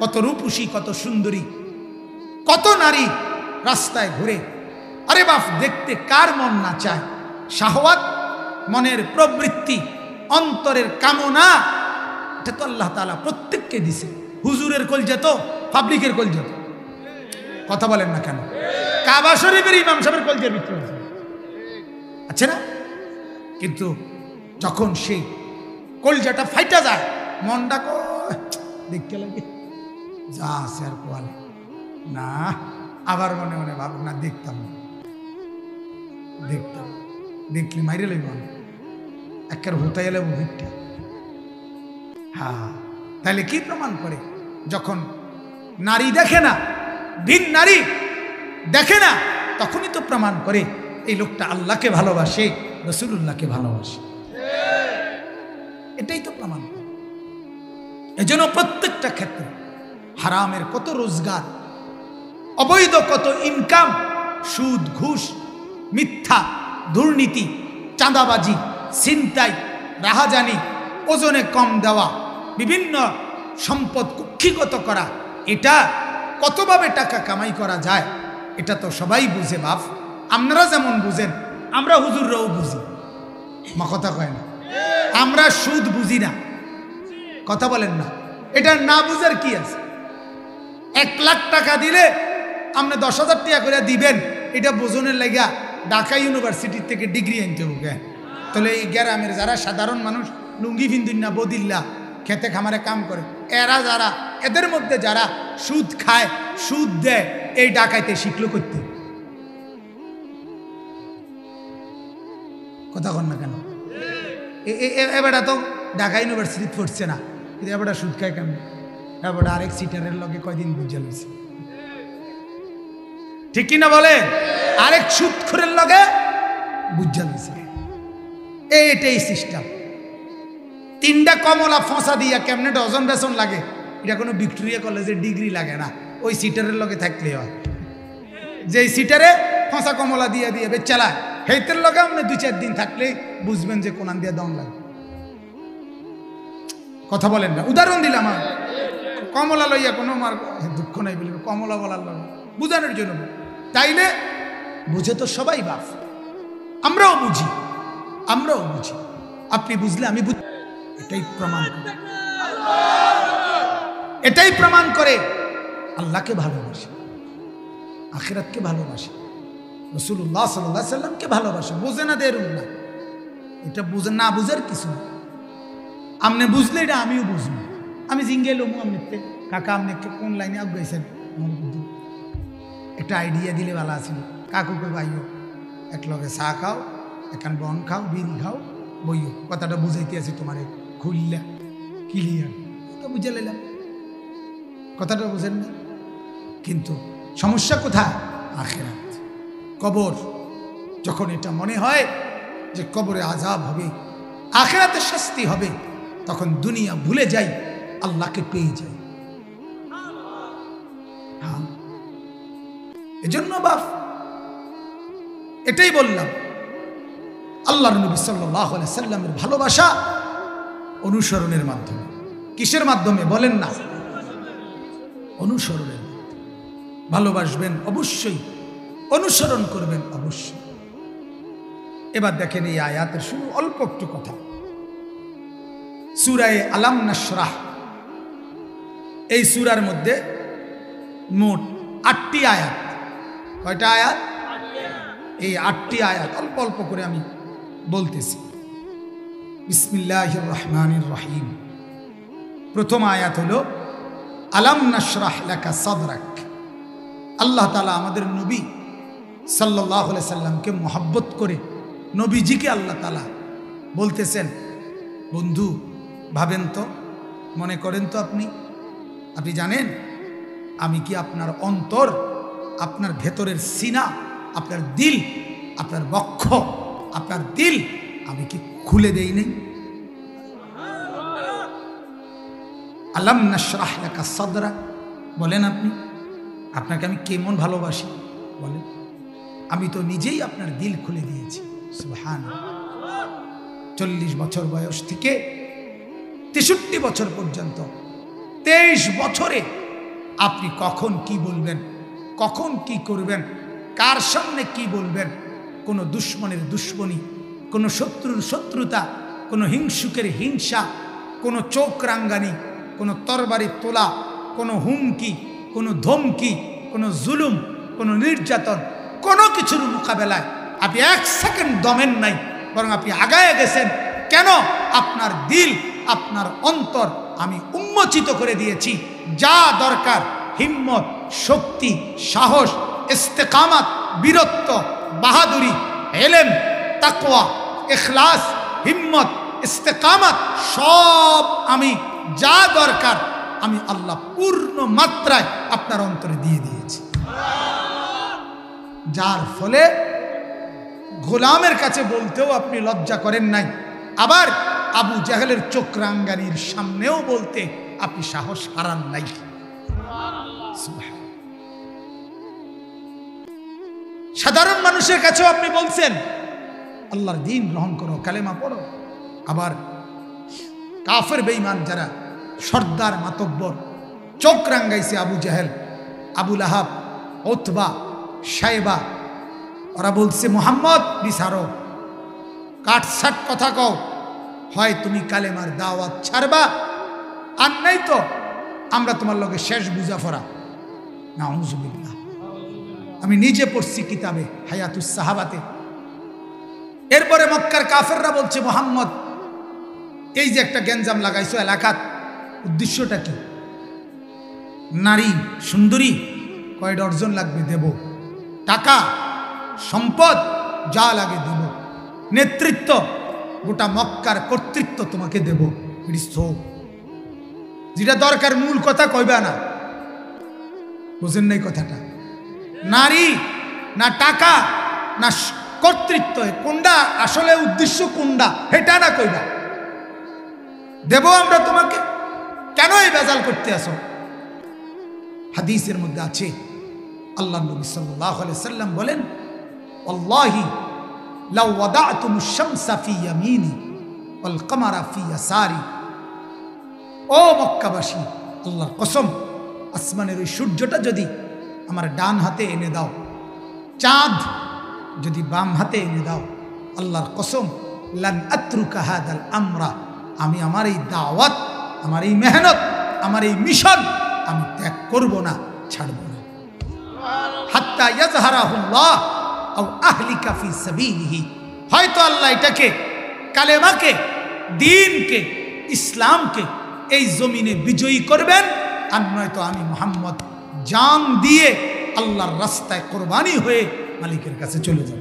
কত রূপসী, কত সুন্দরী, কত নারী রাস্তায় ঘুরে, আরে বাপ দেখতে কার মন না চায়? শাহওয়াত, মনের প্রবৃত্তি, অন্তরের কামনা, এটা তো আল্লাহ তাআলা প্রত্যেককে দিছে। হুজুরের কলজা তো পাবলিকের কলজা তো, কথা বলেন না কেন? কাবা শরীফের ইমাম সাহেবের কলজার ভিতরে আছে, আছে না? কিন্তু যখন সেই কলজাটা ফাইটা যায়, মনটা দেখতে লাগে যা আছে আর কোয়ালে না, আবার মনে মনে ভাব না দেখতাম, দেখতাম, দেখলি মাইরে লইব একের হতে এলে ভিড়টা। হ্যাঁ, তাহলে কি প্রমাণ করে? যখন নারী দেখে না, ভিন নারী দেখে না, তখনই তো প্রমাণ করে এই লোকটা আল্লাহকে ভালোবাসে, রাসূলুল্লাহকে ভালোবাসে। এটাই তো প্রমাণ করে। এজন্য প্রত্যেকটা ক্ষেত্রে হারামের কত রোজগার, অবৈধ কত ইনকাম, সুদ, ঘুষ, মিথ্যা, দুর্নীতি, চাঁদাবাজি, ছিনতাই, রাহাজানি, ওজনে কম দেওয়া, বিভিন্ন সম্পদ কুক্ষিগত করা, এটা কতভাবে টাকা কামাই করা যায় এটা তো সবাই বুঝে বাপ। আপনারা যেমন বুঝেন, আমরা হুজুররাও বুঝি। মা কথা কয় না, আমরা সুদ বুঝি না, কথা বলেন না। এটা না বুঝার কি আছে? 1 লাখ টাকা দিলে আপনি 10,000 টাকা করে দিবেন, এটা বোঝনের লাগা ঢাকা ইউনিভার্সিটি থেকে ডিগ্রি আনতে হবে। তাহলে এই গ্রামের যারা সাধারণ মানুষ লুঙ্গি ফিন্দুন না, বদিল্লা খেতে খামারে কাম করে, এরা যারা, এদের মধ্যে যারা সুদ খায়, সুদ দেয়, এই ডাকাইতে শিখলো করতে। কথা কন না কেন? এবারটা তো ঢাকা ইউনিভার্সিটি পড়ছে না, কিন্তু এবারটা সুদ খায় কেন? এবার আরেক সিটারের লগে কয়দিন বুঝে লইছে, ঠিক কিনা বলে? আরেক সুদখোরের লগে বুঝে লইছে। এইটাই সিস্টেম। 3টা কমলা ফসা দিয়া কেমনে ডজন বেসন লাগে, এটা কোনো ভিক্টোরিয়া কলেজের ডিগ্রি লাগে না, ওই সিটারের লগে থাকলে হয়। যে সিটারে ফসা কমলা দিয়ে দিয়ে বেচালা, হেইতের লগে আপনি 2-4 দিন থাকলে বুঝবেন যে কোনান দিয়ে দম লাগে। কথা বলেন না? উদাহরণ দিলাম, কমলা লইয়া কোনো আমার দুঃখ নাই বলে কমলা বলার লগে বুঝানোর জন্য। তাইলে বুঝে তো সবাই বাপ, আমরাও বুঝি, আমরাও বুঝি। আপনি বুঝলে আমি বুঝি, এটাই প্রমাণ করে, এটাই প্রমাণ করে আল্লাহকে ভালোবাসে, আখিরাতকে ভালোবাসে, রাসূলুল্লাহ সাল্লাল্লাহু আলাইহি সাল্লামকে ভালোবাসে। বোঝে না দেরুন না, এটা বুঝে না, বুঝার কিছু না। আপনি বুঝলে এটা আমিও বুঝবো। আমি জিঙ্গে লোমু আপনিতে, কাকা আপনি কোন লাইনে আগাইছেন আমার বুদ্ধি একটা আইডিয়া দিলে ভালো আছিল। কাকুকে ভাইও এক লগে চা খাও, এখান বন খাও, বিড়ি খাও, বইও। কথাটা বুঝাইতে আছি তোমারে খুললা ক্লিয়ার, তো বুঝে নিলাম, কথাটা বুঝেন না। কিন্তু সমস্যা কোথায়? আখিরাত, কবর। যখন এটা মনে হয় যে কবরে আযাব হবে, আখিরাতে শাস্তি হবে, তখন দুনিয়া ভুলে যাই, আল্লাহকে পেয়ে যাই। হ্যাঁ, এজন্য বাপ এটাই বললাম, আল্লাহর নবী সাল্লাল্লাহু আলাইহি সাল্লামের ভালোবাসা অনুসরণের মাধ্যমে। কিসের মাধ্যমে বলেন না? অনুসরণের। ভালোবাসবেন অবশ্যই, অনুসরণ করবেন অবশ্যই। এবার দেখেন এই আয়াতের শুরু, অল্প একটু কথা। সূরা আলাম নাশরাহ, এই সূরার মধ্যে মোট 8টি আয়াত। কয়টা আয়াত? এই 8টি আয়াত অল্প অল্প করে আমি বলতেছি। বিসমিল্লাহির রহমানির রহিম। প্রথম আয়াত হলো আলাম নাশরাহ লাকা সাদরাক। আল্লাহ তাআলা আমাদের নবী সাল্লাল্লাহু আলাইহি সাল্লামকে মহব্বত করে নবীজিকে আল্লাহ তাআলা বলতেছেন, বন্ধু ভাবেন তো, মনে করেন তো, আপনি জানেন আমি কি আপনার অন্তর, আপনার ভেতরের সিনা, আপনার দিল, আপনার বক্ষ, আপনার দিল আমি কি খুলে দেই নাই? আলাম নাশরাহ লাকা সাদরাক বলেন আপনি, আপনাকে আমি কেমন ভালোবাসি বলেন? আমি তো নিজেই আপনার দিল খুলে দিয়েছি। সুবহানাল্লাহ। 40 বছর বয়স থেকে 63 বছর পর্যন্ত 23 বছরে আপনি কখন কি বলবেন, কখন কি করবেন, কার সামনে কি বলবেন, কোনো দুশ্মনের দুশ্মনী, কোনো শত্রুর শত্রুতা, কোনো হিংসুকের হিংসা, কোনো চোখ রাঙ্গানি, কোনো তরবারি তোলা, কোনো হুমকি, কোনো ধমকি, কোনো জুলুম, কোনো নির্যাতন, কোনো কিছুর মোকাবেলায় আপনি 1 সেকেন্ড দমেন নাই, বরং আপনি আগায় গেছেন। কেন? আপনার দিল, আপনার অন্তর আমি উন্মোচিত করে দিয়েছি। যা দরকার হিম্মত, শক্তি, সাহস, ইস্তেকামাত, বীরত্ব, বাহাদুরি, ইলম, তাকওয়া, ইখলাস, হিম্মত, ইস্তেকামাত সব আমি যা দরকার আমি আল্লাহ পূর্ণ মাত্রায় আপনার অন্তরে দিয়ে দিয়েছি। যার ফলে গোলামের কাছে বলতেও আপনি লজ্জা করেন নাই, আবার আবু জাহেলের চোখ রাঙ্গানির সামনেও বলতে আপনি সাহস হারান নাই। সাধারণ মানুষের কাছেও আপনি বলছেন আল্লাহর দ্বীন গ্রহণ করো, কালেমা পড়ো। আবার কাফের বেঈমান যারা সর্দার মাতব্বর চোখ রাঙ্গাইছে, আবু জাহেল, আবু লাহাব, উতবা, শাইবা, ওরা বলছে মুহাম্মদ বিচারো, কাটছাট কথা কও, হয় তুমি কালেমার দাওয়াত ছাড়বা, আর নাই তো আমরা তোমার লগে শেষ বুঝাফরা। নাউযুবিল্লাহ। আমি নিজে পড়ছি কিতাবে হায়াতুস সাহাবাতে। এরপরে মক্কার কাফেররা বলছে মুহাম্মদ এই যে একটা গ্যাঞ্জাম লাগাইছো এলাকাত, উদ্দেশ্যটা কি? নারী সুন্দরী কয় ডর্জন লাগবে দেব, টাকা সম্পদ যা লাগে দেব, নেতৃত্ব গোটা মক্কার কর্তৃত্ব তোমাকে দেব। যেটা দরকার মূল কথা কইবা না, বুঝেন নাই কথাটা? নারী না টাকা না কর্তৃত্ব, কোনটা আসলে উদ্দেশ্য কোনটা এটা না কইবা, দেব আমরা তোমাকে। কেন এই বেজাল করতে আসো? হাদিসের মধ্যে আছে আল্লাহ নবী সাল্লাল্লাহু আলাইহি সাল্লাম বলেন, আল্লাহি লাউ ওয়াদাতুমুশ শামসা ফি ইয়ামিনি ওয়াল কমারা ফি ইয়াসারি। ও মক্কাবাসী, আল্লাহর কসম, আসমানের ওই সূর্যটা যদি আমার ডান হাতে এনে দাও, চাঁদ যদি বাম হাতে এনে দাও, আল্লাহর কসম লান আতরুকা হাদাল আমরা, আমি আমার এই দাওয়াত, আমার এই মেহনত, আমার এই মিশন আমি ত্যাগ করব না, ছাড়ব না। হাত্তা ইয়াজহারাহুল্লাহ আও আহলিকা ফি সাবিলিহি। হয়তো আল্লাহ এটাকে, কালেমাকে, দ্বীনকে, ইসলামকে এই জমিনে বিজয়ী করবেন, আর নয়তো আমি মুহাম্মদ জান দিয়ে আল্লাহর রাস্তায় কোরবানি হয়ে মালিকের কাছে চলে যাব।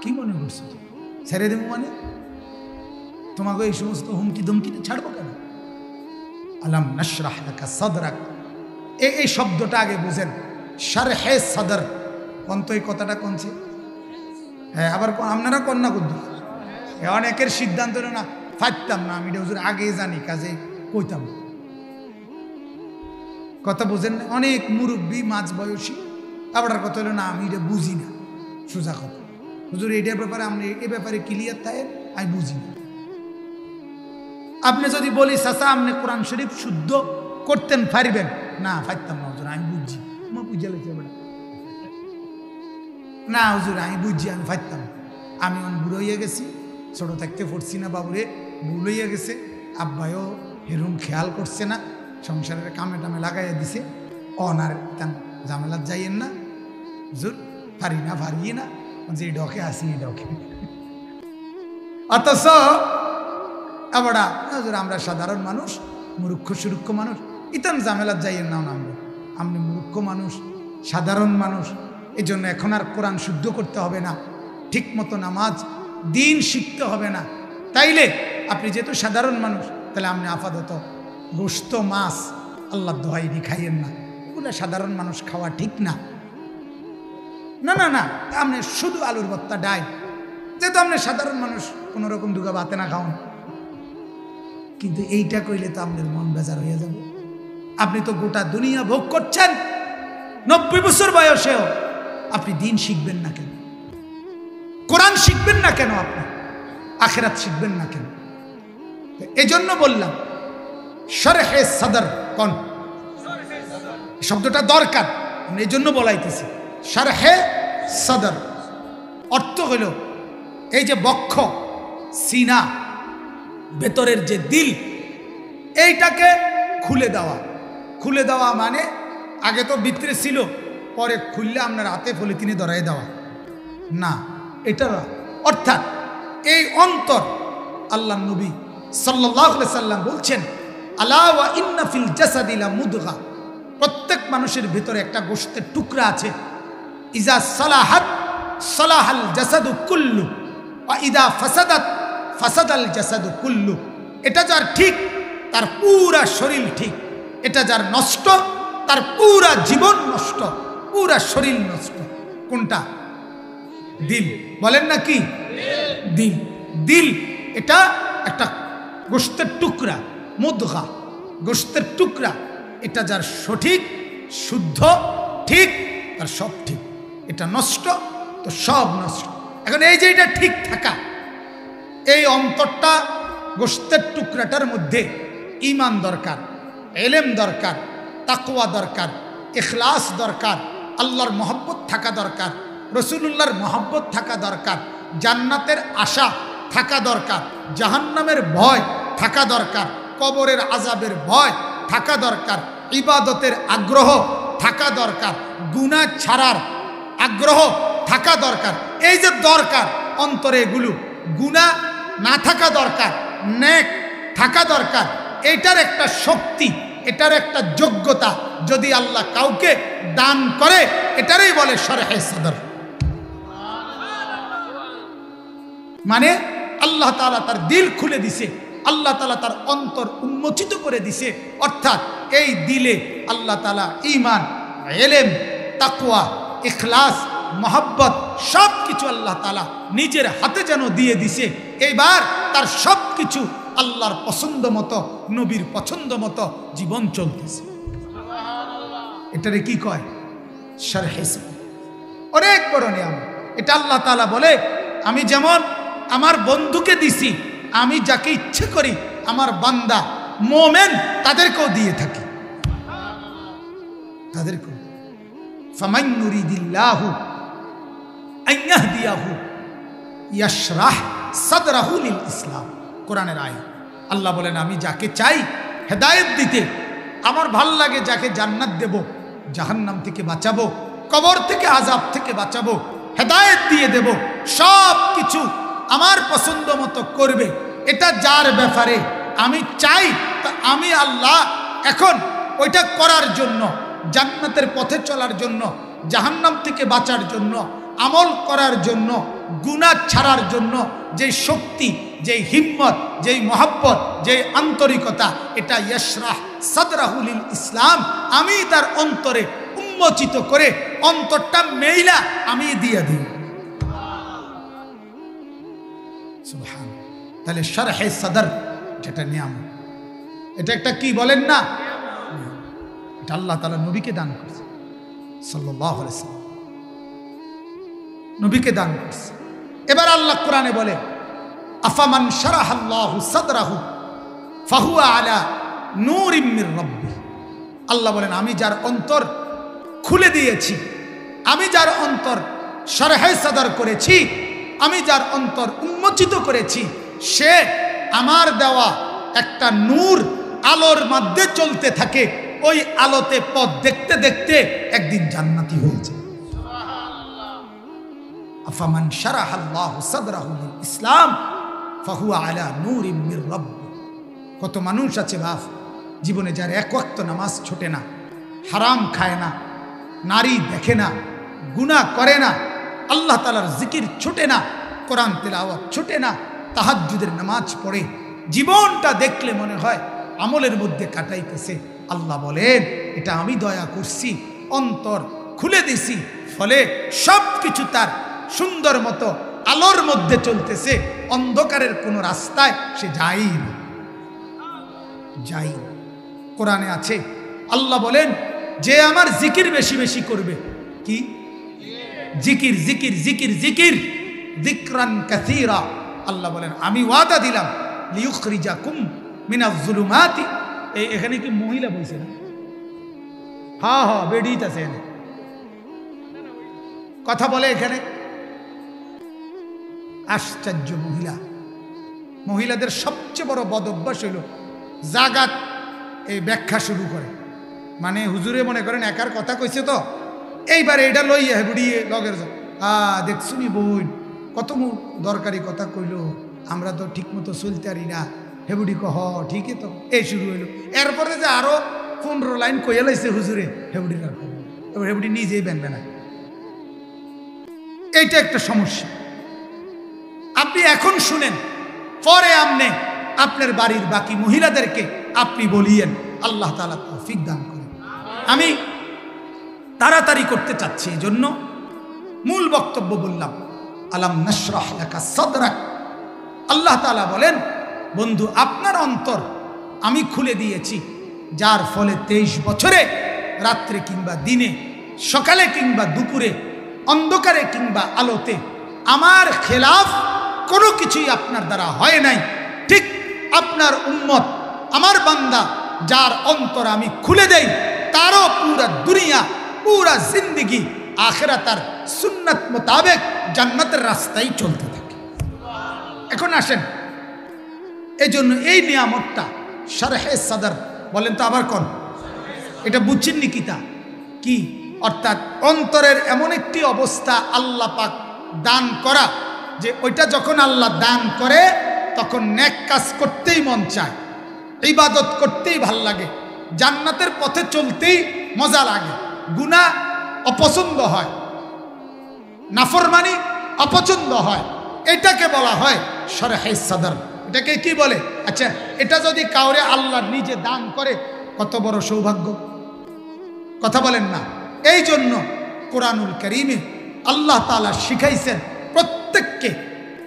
কি মনে করছো? ছেড়ে দেবো মানে? তোমাকে এই সমস্ত হুমকি ধমকিতে ছাড়বো কেন? আলাম নাশরাহ লাকা সাদরাক, এই শব্দটা আগে বুঝেন। শারহে সাদর কোন, তো এই কথাটা কোনছে? হ্যাঁ, আবার আপনারা কন্যা করতে অনেকের সিদ্ধান্ত না ফাইতাম না, আমি হুজুর আগে জানি কাজে কইতাম। কথা বুঝেন না? অনেক মুরব্বী মাঝ বয়সী আবার কথা হলো না আমি এটা বুঝি না। সোজা কথা, হুজুর এইটার ব্যাপারে আপনি এ ব্যাপারে ক্লিয়ার থাকে, আমি বুঝি না। আপনি যদি বলি চাচা আপনি কোরআন শরীফ শুদ্ধ করতেন পারবেন না, ফাইতাম না হুজুর, আমি বুঝছি। বুঝে লেছে না হুজুর, আমি বুঝছি, আমি ফাইতাম। আমি বুড়ো হইয়া গেছি, ছোট থাকতে পড়ছি না বাবুরে, ভুল হইয়া গেছে, আব্বাইও হেরুম খেয়াল করছে না, সংসারের কামে টামে লাগাইয়া দিছে, অনার তেন ঝামেলা যাইয়েন না হুজুর, পারি না, পারিয়ে না, যে ডকে আসি এই ডকে। অথচ আবার হুজুর আমরা সাধারণ মানুষ, মূর্খ সুরুক্ষ মানুষ, ইতান ঝামেলা যাইয়েন না, আমরা আপনি মূর্খ মানুষ, সাধারণ মানুষ, এই জন্য এখন আর কোরআন শুদ্ধ করতে হবে না, ঠিক মতো নামাজ দিন শিখতে হবে না। তাইলে আপনি যেহেতু সাধারণ মানুষ, তাহলে আপনি আপাতত গোশত মাছ আল্লাহ দোহাইনি খাইয়েন না, এগুলো সাধারণ মানুষ খাওয়া ঠিক না। না না না, আপনি শুধু আলুর ভর্তা ডাল, যেহেতু আপনি সাধারণ মানুষ, কোনো রকম দুগা ভাতে না খাওয়ান। কিন্তু এইটা কইলে তো আপনার মন বেজার হয়ে যাবে। আপনি তো গোটা দুনিয়া ভোগ করছেন, 90 বছর বয়সেও আপনি দিন শিখবেন না কেন? কোরআন শিখবেন না কেন? আপনি আখিরাত শিখবেন না কেন? এই জন্য বললাম শরহে সদর। কোন শব্দটা দরকার, এই জন্য বলাইতেছি। শরহে সদর অর্থ হলো এই যে বক্ষ, সিনা, ভেতরের যে দিল, এইটাকে খুলে দেওয়া। খুলে দেওয়া মানে আগে তো ভিতরে ছিল, পরে খুললে আপনার হাতে পলিথিনে ধরাই দেওয়া না, এটা অর্থাৎ এই অন্তর। আল্লাহ নবী সাল্লাল্লাহু আলাইহি সাল্লাম বলছেন, আলা ওয়া ইন্না ফিল জাসাদি লা মুদগা, প্রত্যেক মানুষের ভিতরে একটা গোশতের টুকরা আছে। ইজা সালাহাত সালাহাল জাসাদু কুল্লু ওয়া ইদা ফাসাদাত ফাসাদাল জাসাদু কুল্লু। এটা যার ঠিক তার পুরা শরীর ঠিক, এটা যার নষ্ট তার পুরা জীবন নষ্ট, পুরা শরীর নষ্ট। কোনটা? দিল। বলেন না কি? দিল। দিল এটা একটা গোশতের টুকরা, মুদগা, গোশতের টুকরা। এটা যার সঠিক, শুদ্ধ, ঠিক, তার সব ঠিক। এটা নষ্ট তো সব নষ্ট। এখন এই যে এটা ঠিক থাকা, এই অন্তরটা, গোশতের টুকরাটার মধ্যে ঈমান দরকার, ইলম দরকার, তাকওয়া দরকার, ইখলাস দরকার, আল্লাহর মহব্বত থাকা দরকার, রাসূলুল্লাহর মহব্বত থাকা দরকার, জান্নাতের আশা থাকা দরকার, জাহান্নামের ভয় থাকা দরকার, কবরের আযাবের ভয় থাকা দরকার, ইবাদতের আগ্রহ থাকা দরকার, গুনাহ ছাড়ার আগ্রহ থাকা দরকার। এই যে দরকার অন্তরে, এগুলো গুনাহ না থাকা দরকার, নেক থাকা দরকার। এটার একটা শক্তি, এটার একটা যোগ্যতা যদি আল্লাহ কাউকে দান করে, এটারই বলে শরহে সদর। মানে আল্লাহ তাআলা তার দিল খুলে দিছে, আল্লাহ তাআলা তার অন্তর উন্মোচিত করে দিছে। অর্থাৎ এই দিলে আল্লাহ তাআলা ঈমান, ইলম, তাকওয়া, ইখলাস, মহব্বত সব কিছু আল্লাহ তাআলা নিজের হাতে যেন দিয়ে দিছে। এইবার তার সব কিছু আল্লাহর পছন্দ মতো, নবীর পছন্দ মতো জীবন চলতেছে। এটারে কি কয়? শরহে সদর। অনেক বড় নিয়ামত এটা। আল্লাহ তাআলা বলে, আমি যেমন আমার বন্ধুকে দিছি, আমি যাকে ইচ্ছে করি আমার বান্দা মোমেন তাদেরকেও দিয়ে থাকি। তাদেরকেও ফামান নুরিদিল্লাহু আন ইয়াহদিয়াহু ইয়াশরাহ সাদরাহু লিল ইসলাম। কোরআনের আয়াত। আল্লাহ বলেন, আমি যাকে চাই হেদায়েত দিতে, আমার ভাল লাগে যাকে জান্নাত দেব, জাহান্নাম থেকে বাঁচাবো, কবর থেকে আযাব থেকে বাঁচাবো, হেদায়েত দিয়ে দেব, সব কিছু আমার পছন্দ মতো করবে। এটা যার ব্যাপারে আমি চাই, তা আমি আল্লাহ এখন ওইটা করার জন্য, জান্নাতের পথে চলার জন্য, জাহান্নাম থেকে বাঁচার জন্য, আমল করার জন্য, গুনাহ ছাড়ার জন্য যে শক্তি, যে হিম্মত, যেই মহব্বত, যে আন্তরিকতা, এটা ইয়াশরাহ সাদরাহু লিল ইসলাম, আমি তার অন্তরে উন্মোচিত করে অন্তরটা মেইলা আমি দিয়ে দিই। সুবহান। তাহলে শরহে সদর যেটা নিয়ামত, এটা একটা কি বলেন না, এটা আল্লাহ তাআলা নবীকে দান করেছে সাল্লাল্লাহু আলাইহি ওয়াসাল্লাম, নবীকে দান করেছে। এবার আল্লাহ কোরআনে বলে, আফামান শারাহাল্লাহু সাদরাহু ফাহুয়া আলা নূরিম মির রাব্বি। আল্লাহ বলেন, আমি যার অন্তর খুলে দিয়েছি, আমি যার অন্তর শরহে সদর করেছি, আমি যার অন্তর উন্মোচিত করেছি, সে আমার দেওয়া একটা নূর, আলোর মধ্যে চলতে থাকে। ওই আলোতে পথ দেখতে দেখতে একদিন জান্নাতি হয়েছে। আফামান শারাহাল্লাহু সাদরাহু লিল ইসলাম ফাহুয়া আলা নূরিম মির রাব্বি। কত মানুষ আছে বাপ, জীবনে যার এক ওয়াক্ত নামাজ ছোটে না, হারাম খায় না, নারী দেখে না, গুনাহ করে না, আল্লাহ তাআলার জিকির ছোটে না, কোরআন তেলাওয়াত ছোটে না, তাহাজ্জুদের নামাজ পড়ে, জীবনটা দেখলে মনে হয় আমলের মধ্যে কাটাইতেছে। আল্লাহ বলেন, এটা আমি দয়া করছি, অন্তর খুলে দিছি, ফলে সব কিছু তার সুন্দর মতো আলোর মধ্যে চলতেছে। অন্ধকারের কোনো রাস্তায় সে যাই। কোরআনে আছে, আল্লাহ বলেন যে আমার জিকির বেশি বেশি করবে, কি জিকির জিকির জিকির জিকির যিকরান কাসীরা, আল্লাহ বলেন আমি ওয়াদা দিলাম লিয়ুখরিজাকুম মিনাজ যুলুমাতি। এখানে কি মহিলা বলছে না? হ্যাঁ হ্যাঁ বেডিত আছে এখানে কথা বলে। এখানে আশ্চর্য মহিলা, মহিলাদের সবচেয়ে বড় বদ অভ্যাস হইল জাগাত এই ব্যাখ্যা শুরু করে, মানে হুজুরে মনে করেন একার কথা কইছে তো এইবার এটা লইয়া হেবুড়িয়ে লগের দেখছুনি বই কত দরকারি কথা কইল, আমরা তো ঠিক মতো চলতে পারি না। হেবুড়ি কহ ঠিকই তো, এই শুরু হইল। এরপরে যে আরো 15 লাইন কইয়া লাইছে হুজুরে, হেবুড়ির আর হেবুড়ি নিজেই বেনবে না। এইটা একটা সমস্যা। আপনি এখন শুনেন, পরে আমনে আপনার বাড়ির বাকি মহিলাদেরকে আপনি বলিয়েন, আল্লাহ তাআলা তৌফিক দান করেন। আমি তাড়াতাড়ি করতে চাচ্ছি, এই জন্য মূল বক্তব্য বললাম। আলাম নাশরাহ লাকা সাদরাক, আল্লাহ তাআলা বলেন বন্ধু আপনার অন্তর আমি খুলে দিয়েছি, যার ফলে 23 বছরে রাত্রে কিংবা দিনে, সকালে কিংবা দুপুরে, অন্ধকারে কিংবা আলোতে আমার খেলাফ কোনো কিছুই আপনার দ্বারা হয় নাই। ঠিক আপনার উম্মত আমার বান্দা যার অন্তর আমি খুলে দেই, তারও পুরা দুনিয়া পুরা জিন্দেগি আখিরাতের সুন্নাত মোতাবেক জান্নাতের রাস্তায় চলতে থাকে। এখন আসেন, এই জন্য এই নিয়ামতটা শরহে সদর বলেন তো আবার কোন, এটা বুঝছেন নি কিতা কি? অর্থাৎ অন্তরের এমন একটি অবস্থা আল্লাহ পাক দান করা, যে ওইটা যখন আল্লাহ দান করে তখন নেক কাজ করতেই মন চায়, ইবাদত করতেই ভাল লাগে, জান্নাতের পথে চলতেই মজা লাগে, গুনাহ অপছন্দ হয়, নাফরমানি অপছন্দ হয়। এটাকে বলা হয় শরহে সদর। এটাকে কি বলে? আচ্ছা, এটা যদি কাউরে আল্লাহ নিজে দান করে কত বড় সৌভাগ্য, কথা বলেন না? এই জন্য কোরআনুল কারীমে আল্লাহ তাআলা শিখাইছেন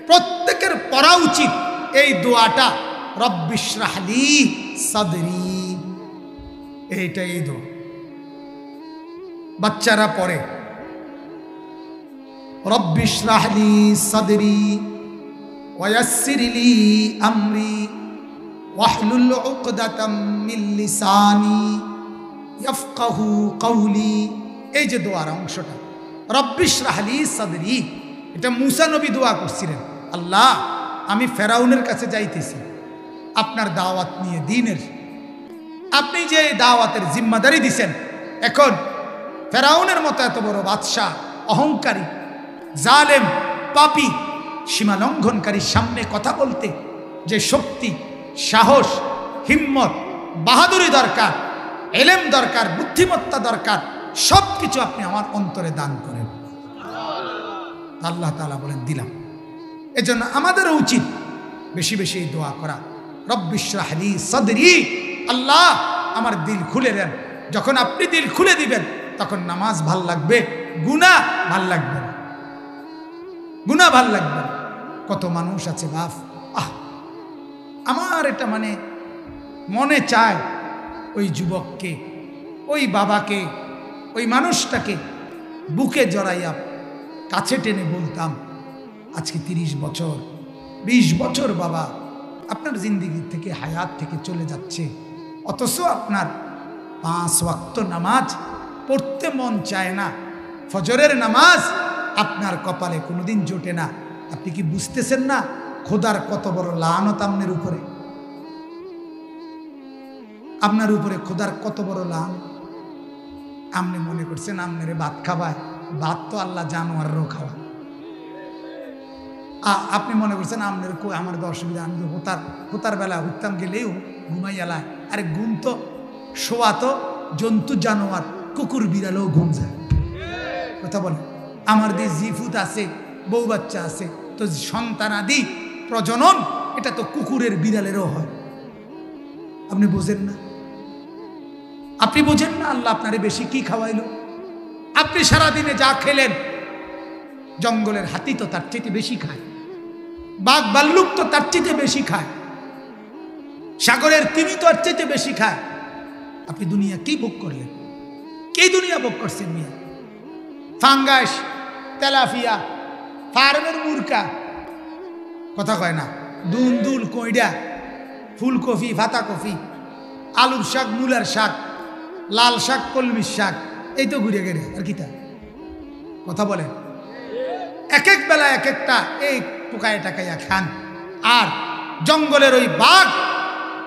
প্রত্যেকের পড়া উচিত এই দোয়াটা, রব্বিশরাহ লি সাদরি। এইটা এই দোয়া বাচ্চারা পড়ে, রব্বিশরাহ লি সাদরি ওয়ায়াসসির লি আমরি ওয়াহলুল উকদাতাম মিন লিসানি ইয়াফকাহু কওলি। এই যে দোয়ার অংশটা রব্বিশরাহ লি সাদরি, এটা মুসা নবী দোয়া করছিলেন, আল্লাহ আমি ফেরাউনের কাছে যাইতেছি আপনার দাওয়াত নিয়ে দ্বীনের, আপনি যে দাওয়াতের জিম্মাদারি দিছেন, এখন ফেরাউনের মতো এত বড় বাদশাহ, অহংকারী, জালেম, পাপী, সীমা লঙ্ঘনকারীর সামনে কথা বলতে যে শক্তি, সাহস, হিম্মত, বাহাদুরি দরকার, এলেম দরকার, বুদ্ধিমত্তা দরকার, সব কিছু আপনি আমার অন্তরে দান করেন। আল্লাহ তাআলা বলেন দিলাম। এজন্য আমাদেরও উচিত বেশি বেশি দোয়া করা, রব্বিশরাহ লি সাদরি, আল্লাহ আমার দিল খুলে দেন। যখন আপনি দিল খুলে দিবেন তখন নামাজ ভাল লাগবে, গুনাহ ভাল লাগবে না, গুনাহ ভাল লাগবে। কত মানুষ আছে বাপ, আমার এটা মানে মনে চায় ওই যুবককে, ওই বাবাকে, ওই মানুষটাকে বুকে জড়াইয়া কাছে টেনে বলতাম, আজকে 30 বছর 20 বছর বাবা আপনার জিন্দেগি থেকে, হায়াত থেকে চলে যাচ্ছে, অথচ আপনার 5 ওয়াক্ত নামাজ পড়তে মন চায় না, ফজরের নামাজ আপনার কপালে কোনোদিন জোটে না। আপনি কি বুঝতেছেন না খোদার কত বড় লানত আপনার উপরে? আপনার উপরে খোদার কত বড় লান। আপনি মনে করছেন আপনারে ভাত খাওয়ায়, ভাত তো আল্লাহ জানোয়ারও খাওয়ায়। আপনি মনে করছেন আপনার আমার তো অসুবিধা, আমি তো হোতার বেলা উঠতাম গেলেও ঘুমাই এলায়। আরে ঘুম তো শোয়া তো জন্তু, জানোয়ার, কুকুর বিড়ালেও ঘুম যায়, কথা বলে। আমার যে জিফুত আছে, বউ বাচ্চা আছে, তো সন্তানাদি প্রজনন এটা তো কুকুরের বিড়ালেরও হয়। আপনি বোঝেন না? আপনি বোঝেন না আল্লাহ আপনারে বেশি কি খাওয়াইলো? আপনি সারাদিনে যা খেলেন, জঙ্গলের হাতি তো তার চেয়ে বেশি খায়, বাঘ ভাল্লুক তো তার চেয়ে বেশি খায়, সাগরের তিমি তো তার চেয়ে বেশি খায়, আপনি দুনিয়া কি ভোগ করলেন? কি দুনিয়া ভোগ করছেন মিয়া? ফাঙ্গাস, তেলাফিয়া, ফার্মের মুরকা, কথা কয় না, দুল কইডা, ফুলকপি, ফাতাকপি, আলুর শাক, মূলার শাক, লাল শাক, কলমির শাক, এই তো ঘুরে গেড়ে আর কি তা কথা বলেন। এক এক বেলা এক একটা এই পোকায় টাকাইয়া খান। আর জঙ্গলের ওই বাঘ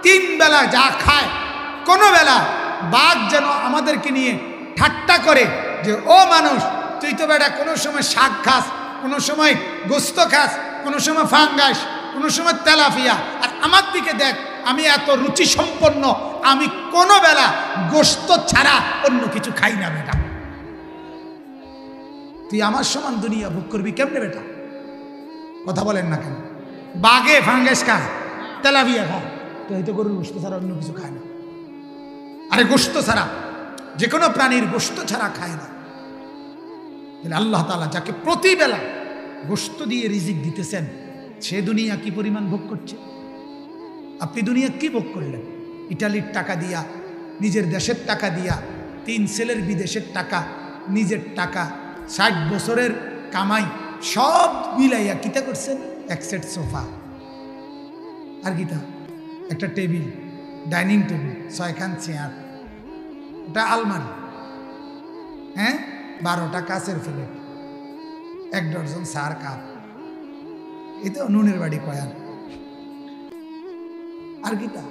3 বেলা যা খায়, কোনো বেলা বাঘ যেন আমাদেরকে নিয়ে ঠাট্টা করে যে ও মানুষ, তুই তো বেটা কোনো সময় শাক খাস, কোনো সময় গোস্ত খাস, কোনো সময় ফাঙ্গাস, কোনো সময় তেলাফিয়া, আর আমার দিকে দেখ, আমি এত রুচি সম্পন্ন, আমি কোনো বেলা গোস্ত ছাড়া অন্য কিছু খাই না বেটা। তুই আমার সমান দুনিয়া ভোগ করবি কেমনে বেটা? কথা বলেন না কেন? বাঘে ফাঙ্গাস খায়, তেলাফিয়া খায়, তো হয়তো গরুর গোস্ত ছাড়া অন্য কিছু খায় না। আরে গোস্ত ছাড়া, যে কোনো প্রাণীর গোস্ত ছাড়া খায় না। তাহলে আল্লাহ তাআলা যাকে প্রতিবেলা গোস্ত দিয়ে রিজিক দিতেছেন, সে দুনিয়া কি পরিমাণ ভোগ করছে? আপনি দুনিয়া কি ভোগ করলেন? ইটালির টাকা দিয়া, নিজের দেশের টাকা দিয়া, 3 ছেলের বিদেশের টাকা, নিজের টাকা, 60 বছরের কামাই সব মিলাইয়া কিতা করছেন? এক সেট সোফা, আর কিতা একটা টেবিল, ডাইনিং টেবিল, 6 খান চেয়ার, ওটা আলমারি, হ্যাঁ, 12টা কাঁচের প্লেট, 1 ডজন সার কাপ, এই তো নুনের বাড়ি কয়ান, আর কিতা,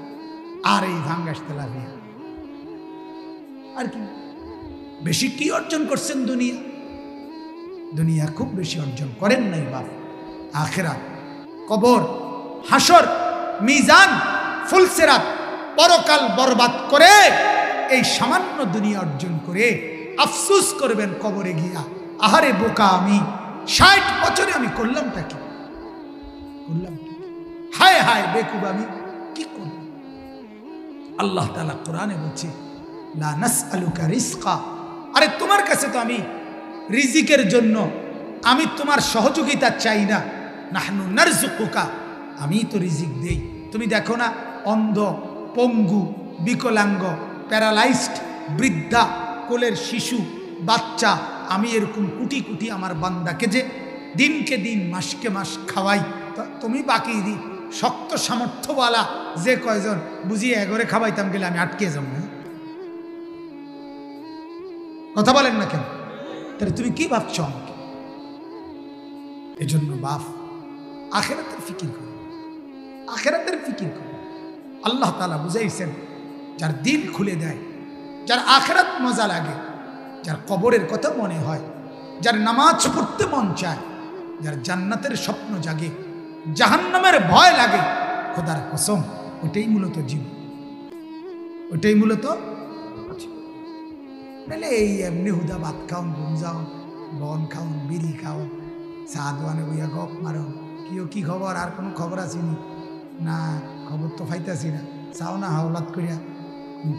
আর এই ভাঙ্গাস তেলাপিয়া, আর কি বেশি কি অর্জন করছেন? দুনিয়া দুনিয়া খুব বেশি অর্জন করেন নাই বাপ। আখিরাত, কবর, হাসর, মিজান, ফুলসিরাত, পরকাল বরবাদ করে এই সামান্য দুনিয়া অর্জন করে আফসোস করবেন কবরে গিয়া, আহারে বোকা আমি, 60 বছরে আমি করলামটা কি? হায় হায় বেকুব, আমি কি করলাম? আল্লাহ তাআলা কোরআনে বলছে, লা নাসআলুকা রিজকা, আরে তোমার কাছে তো আমি রিজিকের জন্য আমি তোমার সহযোগিতা চাই না, নাহনু নারযুকুকা, আমি তো রিজিক দেই। তুমি দেখো না, অন্ধ, পঙ্গু, বিকলাঙ্গ, প্যারালাইজড, বৃদ্ধা, কোলের শিশু, বাচ্চা, আমি এরকম কোটি কোটি আমার বান্দাকে যে দিনকে দিন, মাসকে মাস খাওয়াই, তুমি বাকি শক্ত সামর্থ্যওয়ালা যে কয়জন বুঝিয়ে এগরে খাওয়াইতাম গেলে আমি আটকে যাব না। কথা বলেন না কেন? তাহলে তুমি কি ভাবছো আমাকে? এজন্য বাপ, আখিরাতের ফিকির করো, আখিরাতের ফিকির করো। আল্লাহ তাআলা বুঝাইছেন, যার দিল খুলে দেয়, যার আখিরাত মজা লাগে, যার কবরের কথা মনে হয়, যার নামাজ পড়তে মন চায়, যার জান্নাতের স্বপ্ন জাগে, জাহান্নামের ভয় লাগে, খোদার কসম ওটাই মূলত জীবন, ওটাই মূলত। নাহলে এই এমনি হুদা ভাত খাওন, ঘুম যাও, বন খাওন, বিড়ি খাও, চা দোয়ানে বইয়া গপ মারো, কি খবর, আর কোনো খবর আসেনি না, খবর তো পাইতাছি না, চাও না হাওলাত করিয়া,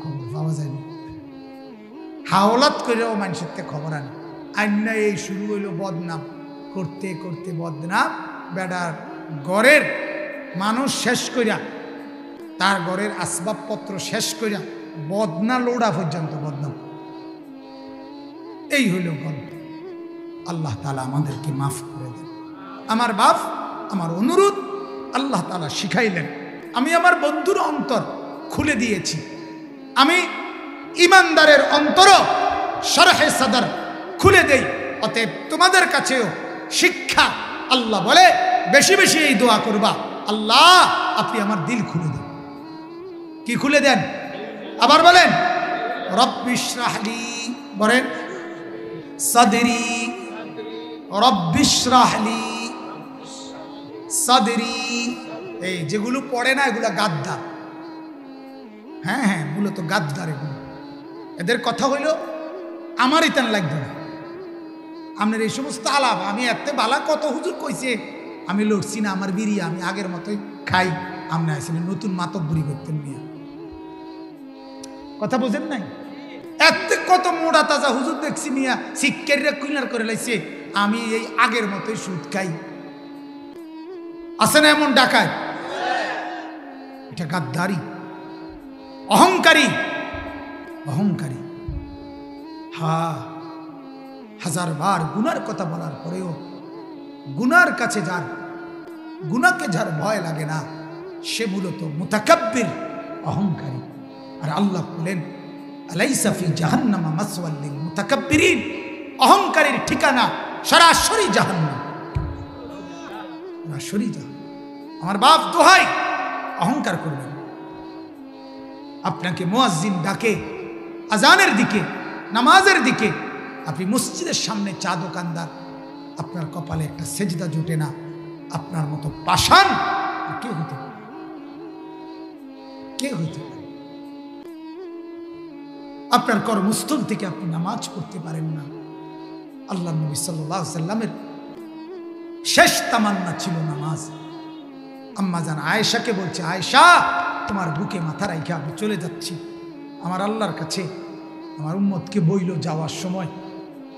খবর পাওয়া যায়নি, হাওলাত করিয়াও মানুষের থেকে খবর আনে। আইনা এই শুরু হইলো বদনাম, করতে করতে বদনাম, বেড়ার ঘরের মানুষ শেষ করিয়া, তার ঘরের আসবাবপত্র শেষ করিয়া, বদনা লোড়া পর্যন্ত বদনাম। এই হইল গল্প। আল্লাহ তাআলা আমাদেরকে মাফ করে দেন। আমার বাপ, আমার অনুরোধ, আল্লাহ তাআলা শিখাইলেন, আমি আমার বন্ধুর অন্তর খুলে দিয়েছি, আমি ইমানদারের অন্তর শরহে সদর খুলে দেই। অতএব তোমাদের কাছেও শিক্ষা, আল্লাহ বলে বেশি বেশি এই দোয়া করবা, আল্লাহ আপনি আমার দিল খুলে দেন। কি খুলে দেন? আবার বলেন, রব্বিশ রাহলি, বলেন সাদরি, রব্বিশ রাহলি সাদরি। এই যেগুলো পড়ে না, এগুলো গাদ্দার। হ্যাঁ হ্যাঁ, মূলত গাদ্দার এগুলো। এদের কথা হইল আমারই তেন লাগবে না, আপনার এই সমস্ত আলাপ। আমি এত বালা কত হুজুর কইছে, আমি লড়ছি না, আমার বিড়ি আমি আগের মতোই খাই। আপনি আসলে নতুন মাতব্বরি করতেন মিয়া, কথা বোঝেন নাই? এত কত মোড়া তাজা হুজুর দেখছি মিয়া, শিক্ষারীরা কুইনার করে লাইছে, আমি এই আগের মতোই সুদ খাই। আছে না এমন ডাকায়? এটা গাদ্দারি, অহংকারী। অহংকারী। হাজার বার গুনার কথা বলার পরেও গুনার কাছে যার গুনাকে যার ভয় লাগে না সে মূলত মুতাকাব্বির, অহংকারী। আর আল্লাহ বলেন আলাইসা ফি জাহান্নামা মাসওয়াল লিল মুতাকাব্বিরিন, অহংকারীর ঠিকানা সরাসরি জাহান্নাম, সরাসরি জাহান্নাম। আমার বাপ দোহাই, অহংকার করবেন। আপনাকে মুয়াজ্জিন ডাকে আজানের দিকে, নামাজের দিকে, আপনি মসজিদের সামনে চা দোকানদার, আপনার কপালে একটা সেজদা জুটে না, আপনার মতো পাষাণ কে হতে পারে? কে হতে পারে? আপনার কর্মস্থল থেকে আপনি নামাজ পড়তে পারেন না। আল্লাহ নবী সাল্লাল্লাহু আলাইহি সাল্লামের শেষ তামান্না ছিল নামাজ। আম্মা জান আয়েশাকে বলছে, আয়েশা তোমার বুকে মাথা রাইখা আমি চলে যাচ্ছি আমার আল্লাহর কাছে। আমার উম্মতকে বইল যাওয়ার সময়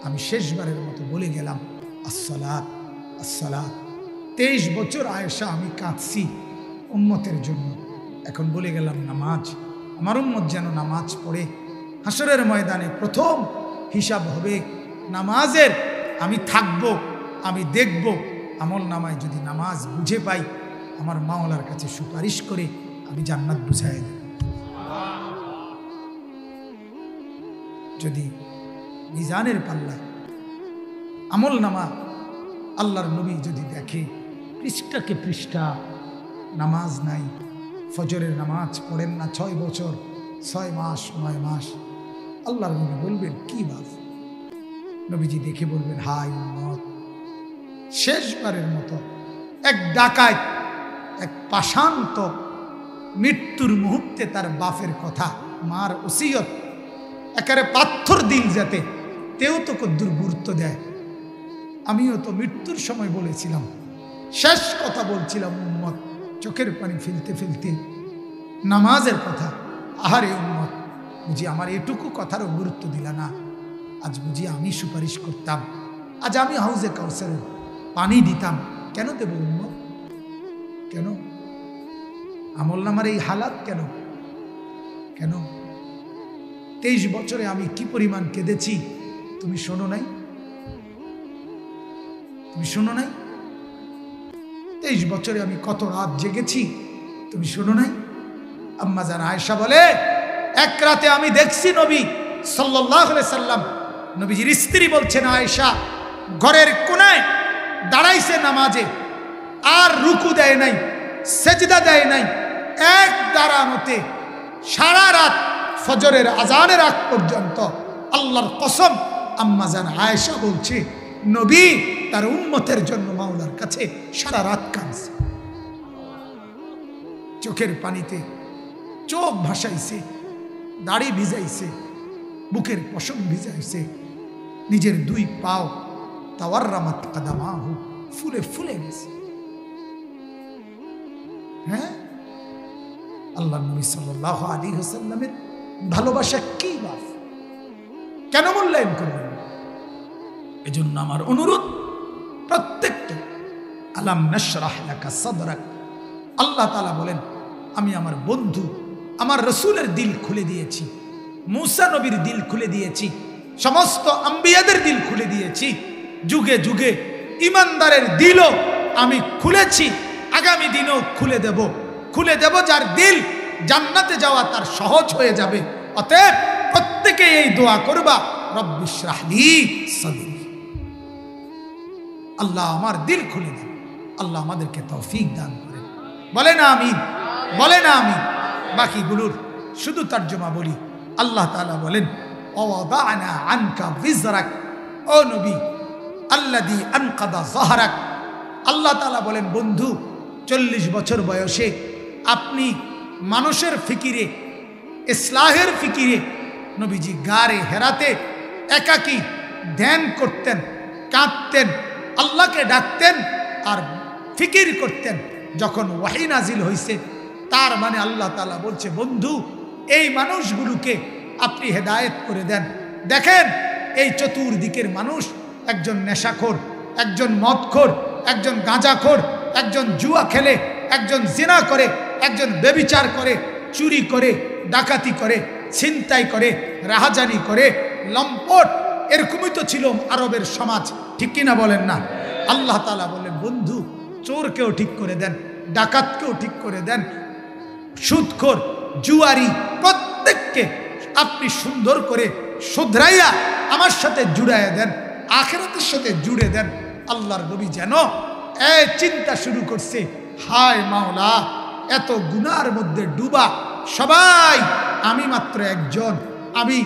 আমি শেষবারের মতো বলে গেলাম আসসালাত আসসালাত। 23 বছর আয়েশা আমি কাঁদছি উম্মতের জন্য, এখন বলে গেলাম নামাজ। আমার উম্মত যেন নামাজ পড়ে। হাসরের ময়দানে প্রথম হিসাব হবে নামাজের। আমি থাকব, আমি দেখব আমল নামায় যদি নামাজ বুঝে পাই আমার মাওলার কাছে সুপারিশ করে আমি জান্নাত বুঝাই দেব। যদি মিজানের পাল্লায় আমল নামা আল্লাহর নবী যদি দেখে পৃষ্ঠাকে পৃষ্ঠা নামাজ নাই, ফজরের নামাজ পড়েন না 6 বছর 6 মাস 9 মাস, আল্লাহর নবী বলবেন কি বাপ? নবীজি দেখে বলবেন হাই উম্মত, শেষবারের মতো এক ডাকাত, এক পাষান্ত মৃত্যুর মুহূর্তে তার বাপের কথা, মার ওসিয়ত একেবারে পাথর দিল যাতে তেও তো কদ্দুর গুরুত্ব দেয়। আমিও তো মৃত্যুর সময় বলেছিলাম, শেষ কথা বলছিলাম উম্মত, চোখের পানি ফেলতে ফেলতে নামাজের কথা। আহারে উম্মত, বুঝি আমার এটুকু কথারও গুরুত্ব দিলা না? আজ বুঝি আমি সুপারিশ করতাম, আজ আমি হাউজে কাউসারে পানি দিতাম, কেন দেব উম্মত? কেন আমল নামার এই হালাত? কেন কেন 23 বছরে আমি কি পরিমাণ কেঁদেছি তুমি শোনো নাই? তুমি শোনো নাই? 23 বছরে আমি কত রাত জেগেছি তুমি শোনো নাই? আম্মা জান আয়েশা বলে, এক রাতে আমি দেখছি নবী সাল্লাল্লাহু আলাইহি সাল্লাম, নবীজির স্ত্রী বলছেন আয়েশা, ঘরের কোনায় দাঁড়াইছে নামাজে, আর রুকু দেয় নাই, সেজদা দেয় নাই, এক দাঁড়ানোতে সারা রাত ফজরের আজানের আগ পর্যন্ত। আল্লাহর কসম, আম্মা জান আয়েশা বলছে নবী তার উম্মতের জন্য মাওলার কাছে সারা রাত কাঁদছে, চোখের পানিতে চোখ ভাসাইছে, দাড়ি ভিজাইছে, বুকের পশম ভিজাইছে, নিজের 2 পাও তাওয়াররামাত কাদামাহু ফুলে ফুলে গেছে। হ্যাঁ, আল্লাহ নবী সাল্লাল্লাহু আলাইহি ওয়াসাল্লামের ভালোবাসা কি বাপ, কেন মূল্যায়ন করবেন? এজন্য আমার অনুরোধ প্রত্যেকটা, আলাম নাশরাহ লাকা সাদরাক, আল্লাহ তাআলা বলেন আমি আমার বন্ধু আমার রসুলের দিল খুলে দিয়েছি, মূসা নবীর দিল খুলে দিয়েছি, সমস্ত আম্বিয়াদের দিল খুলে দিয়েছি, যুগে যুগে ইমানদারের দিলও আমি খুলেছি, আগামী দিনেও খুলে দেব, যার দিল জান্নাতে যাওয়া তার সহজ হয়ে যাবে। অতএব প্রত্যেকে এই দোয়া করবা, রব্বি ইশরাহ লি সাদরি, আল্লাহ আমার দিল খুলে দেন, আল্লাহ আমাদেরকে তৌফিক দান করেন। বলেন আমিন, বলেন আমিন। বাকিগুলোর শুধু তর্জমা বলি। আল্লাহ তাআলা বলেন ওয়াদানা আনকা বিজরাক, ও নবী আল্লাযী আনকাদা যাহরাক। আল্লাহ তাআলা বলেন বন্ধু 40 বছর বয়সে আপনি মানুষের ফিকিরে, ইসলাহের ফিকিরে নবীজি গারে হেরাতে একাকী ধ্যান করতেন, কাঁদতেন, আল্লাহকে ডাকতেন আর ফিকির করতেন। যখন ওয়াহী নাজিল হয়েছে, তার মানে আল্লাহ তাআলা বলছে বন্ধু এই মানুষগুলোকে আপনি হেদায়েত করে দেন। দেখেন এই চতুর্দিকের মানুষ, একজন নেশাখোর, একজন মদখোর, একজন গাঁজাখোর, একজন জুয়া খেলে, একজন জিনা করে, একজন ব্যভিচার করে, চুরি করে, ডাকাতি করে, ছিনতাই করে, রাহাজানি করে, লম্পট, এরকমই তো ছিল আরবের সমাজ, ঠিক কিনা বলেন না? আল্লাহ তাআলা বলেন, বন্ধু চোরকেও ঠিক করে দেন, ডাকাতকেও ঠিক করে দেন, সুদখোর, জুয়ারি, প্রত্যেককে আপনি সুন্দর করে শুধরাইয়া আমার সাথে জুড়াইয়া দেন, আখিরাতের সাথে জুড়ে দেন। আল্লাহর নবী যেন চিন্তা শুরু করছে, হায় মাওলা, এত গুনার মধ্যে ডুবা সবাই, আমি মাত্র একজন, আমি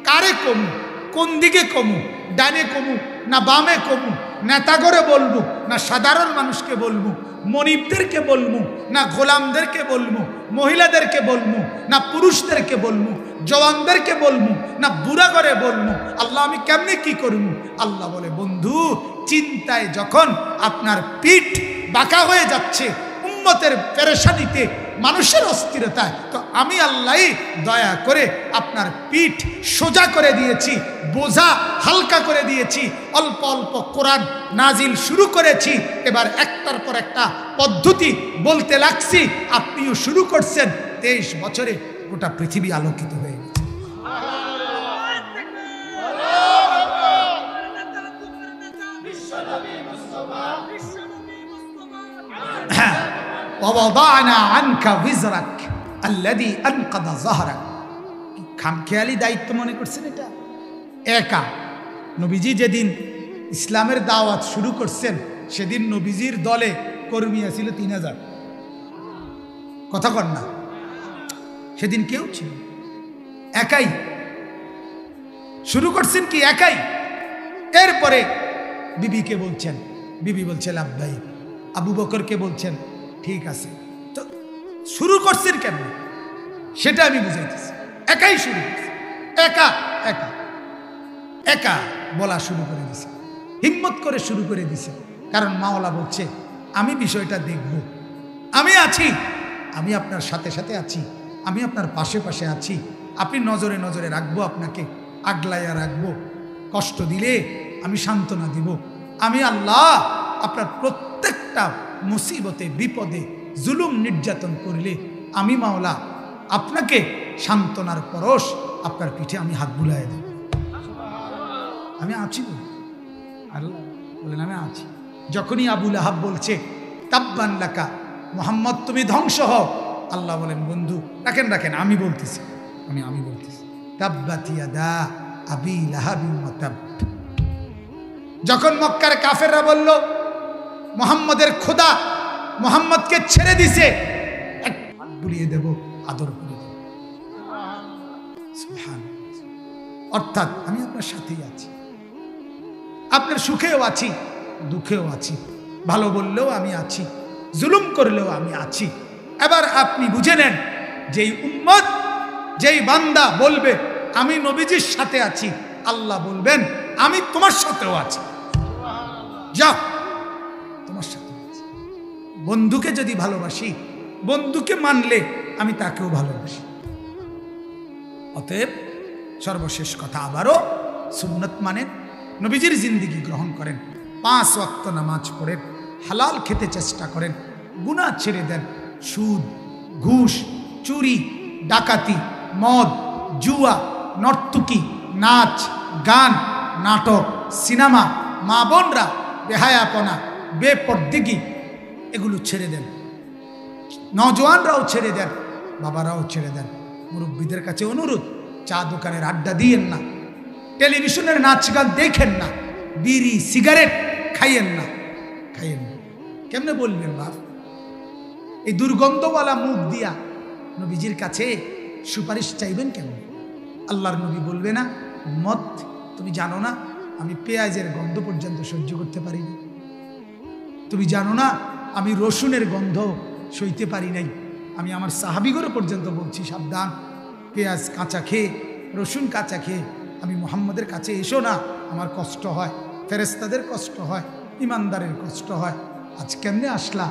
কারে কমু, কোন দিকে কমু, ডানে কমু না বামে কমু, নেতাগরে বলবো না সাধারণ মানুষকে বলবো, মনিবদেরকে বলবো না গোলামদেরকে বলবো, মহিলাদেরকে বলবো না পুরুষদেরকে বলবো, জওয়ানদেরকে বলবো না বুড়া করে বলবো, আল্লাহ আমি কেমনে কি করবো? আল্লাহ বলে, বন্ধু চিন্তায় যখন আপনার পিঠ বাঁকা হয়ে যাচ্ছে, উম্মতের পেরেশানিতে, মানুষের অস্থিরতায়, তো আমি আল্লাহ দয়া করে আপনার পিঠ সোজা করে দিয়েছি, বোঝা হালকা করে দিয়েছি, অল্প অল্প কোরআন নাজিল শুরু করেছি, এবার একটার পর একটা পদ্ধতি বলতে লাগছি, আপনিও শুরু করছেন। 23 বছরে গোটা পৃথিবী আলোকিত হয়ে গেছে। হ্যাঁ, وَوَضَعْنَا عَنْكَ وِزْرَكَ الَّذِي أَنْقَضَ ظَهْرَكَ। খামখেয়ালি দায়িত্ব মনে করছেন এটা? একা নবীজি যেদিন ইসলামের দাওয়াত শুরু করছেন, সেদিন নবীজির দলে কর্মী ছিল 3000। কথা কর না, সেদিন কেউ ছিল, একাই শুরু করছেন, কি একাই। এরপরে বিবিকে বলছেন, বিবি বলছে লাব্বাইক, আবু বকরকে বলছেন ঠিক আছে। তো শুরু করছেন কেমন সেটা আমি বুঝাইতেছি। একাই শুরু করছে, একা একা একা বলা শুরু করে দিছে, হিম্মত করে শুরু করে দিছে। কারণ মাওলা বলছে, আমি বিষয়টা দেখব, আমি আছি, আমি আপনার সাথে সাথে আছি, আমি আপনার পাশে পাশে আছি, আপনি নজরে নজরে রাখবো, আপনাকে আগলাইয়া রাখবো, কষ্ট দিলে আমি সান্ত্বনা দিব, আমি আল্লাহ আপনার প্রত্যেকটা মুসিবতে, বিপদে, জুলুম নির্যাতন করলে আমি মাওলা আপনাকে সান্ত্বনার পরশ আপনার পিঠে আমি হাত বুলাইয়া দেব। আমি আছি তো, আল্লাহ বলেন আমি আছি। যখনই আবু লাহাব বলছে তাব্বান লাকা মুহাম্মদ, তুমি ধ্বংস হও, আল্লাহ বলেন বন্ধু রাখেন রাখেন, আমি বলতেছি, আমি বলতেছি, তাব্বাত ইয়াদা আবি লাহাবিন ওয়া তাব। যখন মক্কার কাফেররা বলল মুহাম্মদের খোদা মুহাম্মদকে ছেড়ে দিছে, এক হাত বুলিয়ে দেব, আদর করে দেব। সুবহানাল্লাহ। অর্থাৎ আমি আপনার সাথেই আছি, আপনার সুখেও আছি, দুঃখেও আছি, ভালো বললেও আমি আছি, জুলুম করলেও আমি আছি। এবার আপনি বুঝে নেন, যেই উম্মত, যেই বান্দা বলবে আমি নবীজির সাথে আছি, আল্লাহ বলবেন আমি তোমার সাথেও আছি, যাও তোমার সাথে আছি। বন্ধুকে যদি ভালোবাসি, বন্ধুকে মানলে আমি তাকেও ভালোবাসি। অতএব সর্বশেষ কথা, আবারও সুন্নত মানেন, নবীজির জিন্দেগি গ্রহণ করেন, 5 ওয়াক্ত নামাজ পড়েন, হালাল খেতে চেষ্টা করেন, গুনাহ ছেড়ে দেন, সুদ, ঘুষ, চুরি, ডাকাতি, মদ, জুয়া, নর্তকী, নাচ, গান, নাটক, সিনেমা, মা বোনরা, বেহায়াপনা, বেপরদিগি, এগুলো ছেড়ে দেন। নওজোয়ানরাও ছেড়ে দেন, বাবারাও ছেড়ে দেন। মুরব্বীদের কাছে অনুরোধ, চা দোকানের আড্ডা দিয়েন না, টেলিভিশনের নাচ গান দেখেন না, বিড়ি সিগারেট খাইয়েন না, খাইয়েন না। কেমনে বলবেন বাপ? এই দুর্গন্ধওয়ালা মুখ দিয়া নবীজির কাছে সুপারিশ চাইবেন কেমন? আল্লাহর নবী বলবে না, মত তুমি জানো না আমি পেঁয়াজের গন্ধ পর্যন্ত সহ্য করতে পারি না, তুমি জানো না আমি রসুনের গন্ধ সইতে পারি নাই, আমি আমার সাহাবিগরও পর্যন্ত বলছি সাবধান, পেঁয়াজ কাঁচা খেয়ে, রসুন কাঁচা খেয়ে আমি মুহাম্মদের কাছে এসো না, আমার কষ্ট হয়, ফেরেশতাদের কষ্ট হয়, ইমানদারের কষ্ট হয়। আজ কেমনে আসলা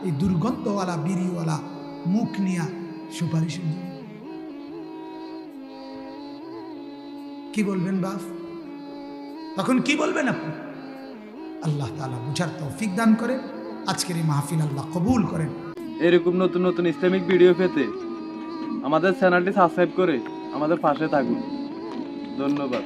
এই দুর্গন্ধওয়ালা বিড়িওয়ালা মুখ নিয়া সুপারিশ? কি বলবেন বাপ? তখন কি বলবেন আপনি? আল্লাহ তাআলা বুঝার তৌফিক দান করেন। আজকের এই মাহফিল আল্লাহ কবুল করেন। এরকম নতুন নতুন ইসলামিক ভিডিও পেতে আমাদের চ্যানেলটি সাবস্ক্রাইব করে আমাদের পাশে থাকুন। ধন্যবাদ।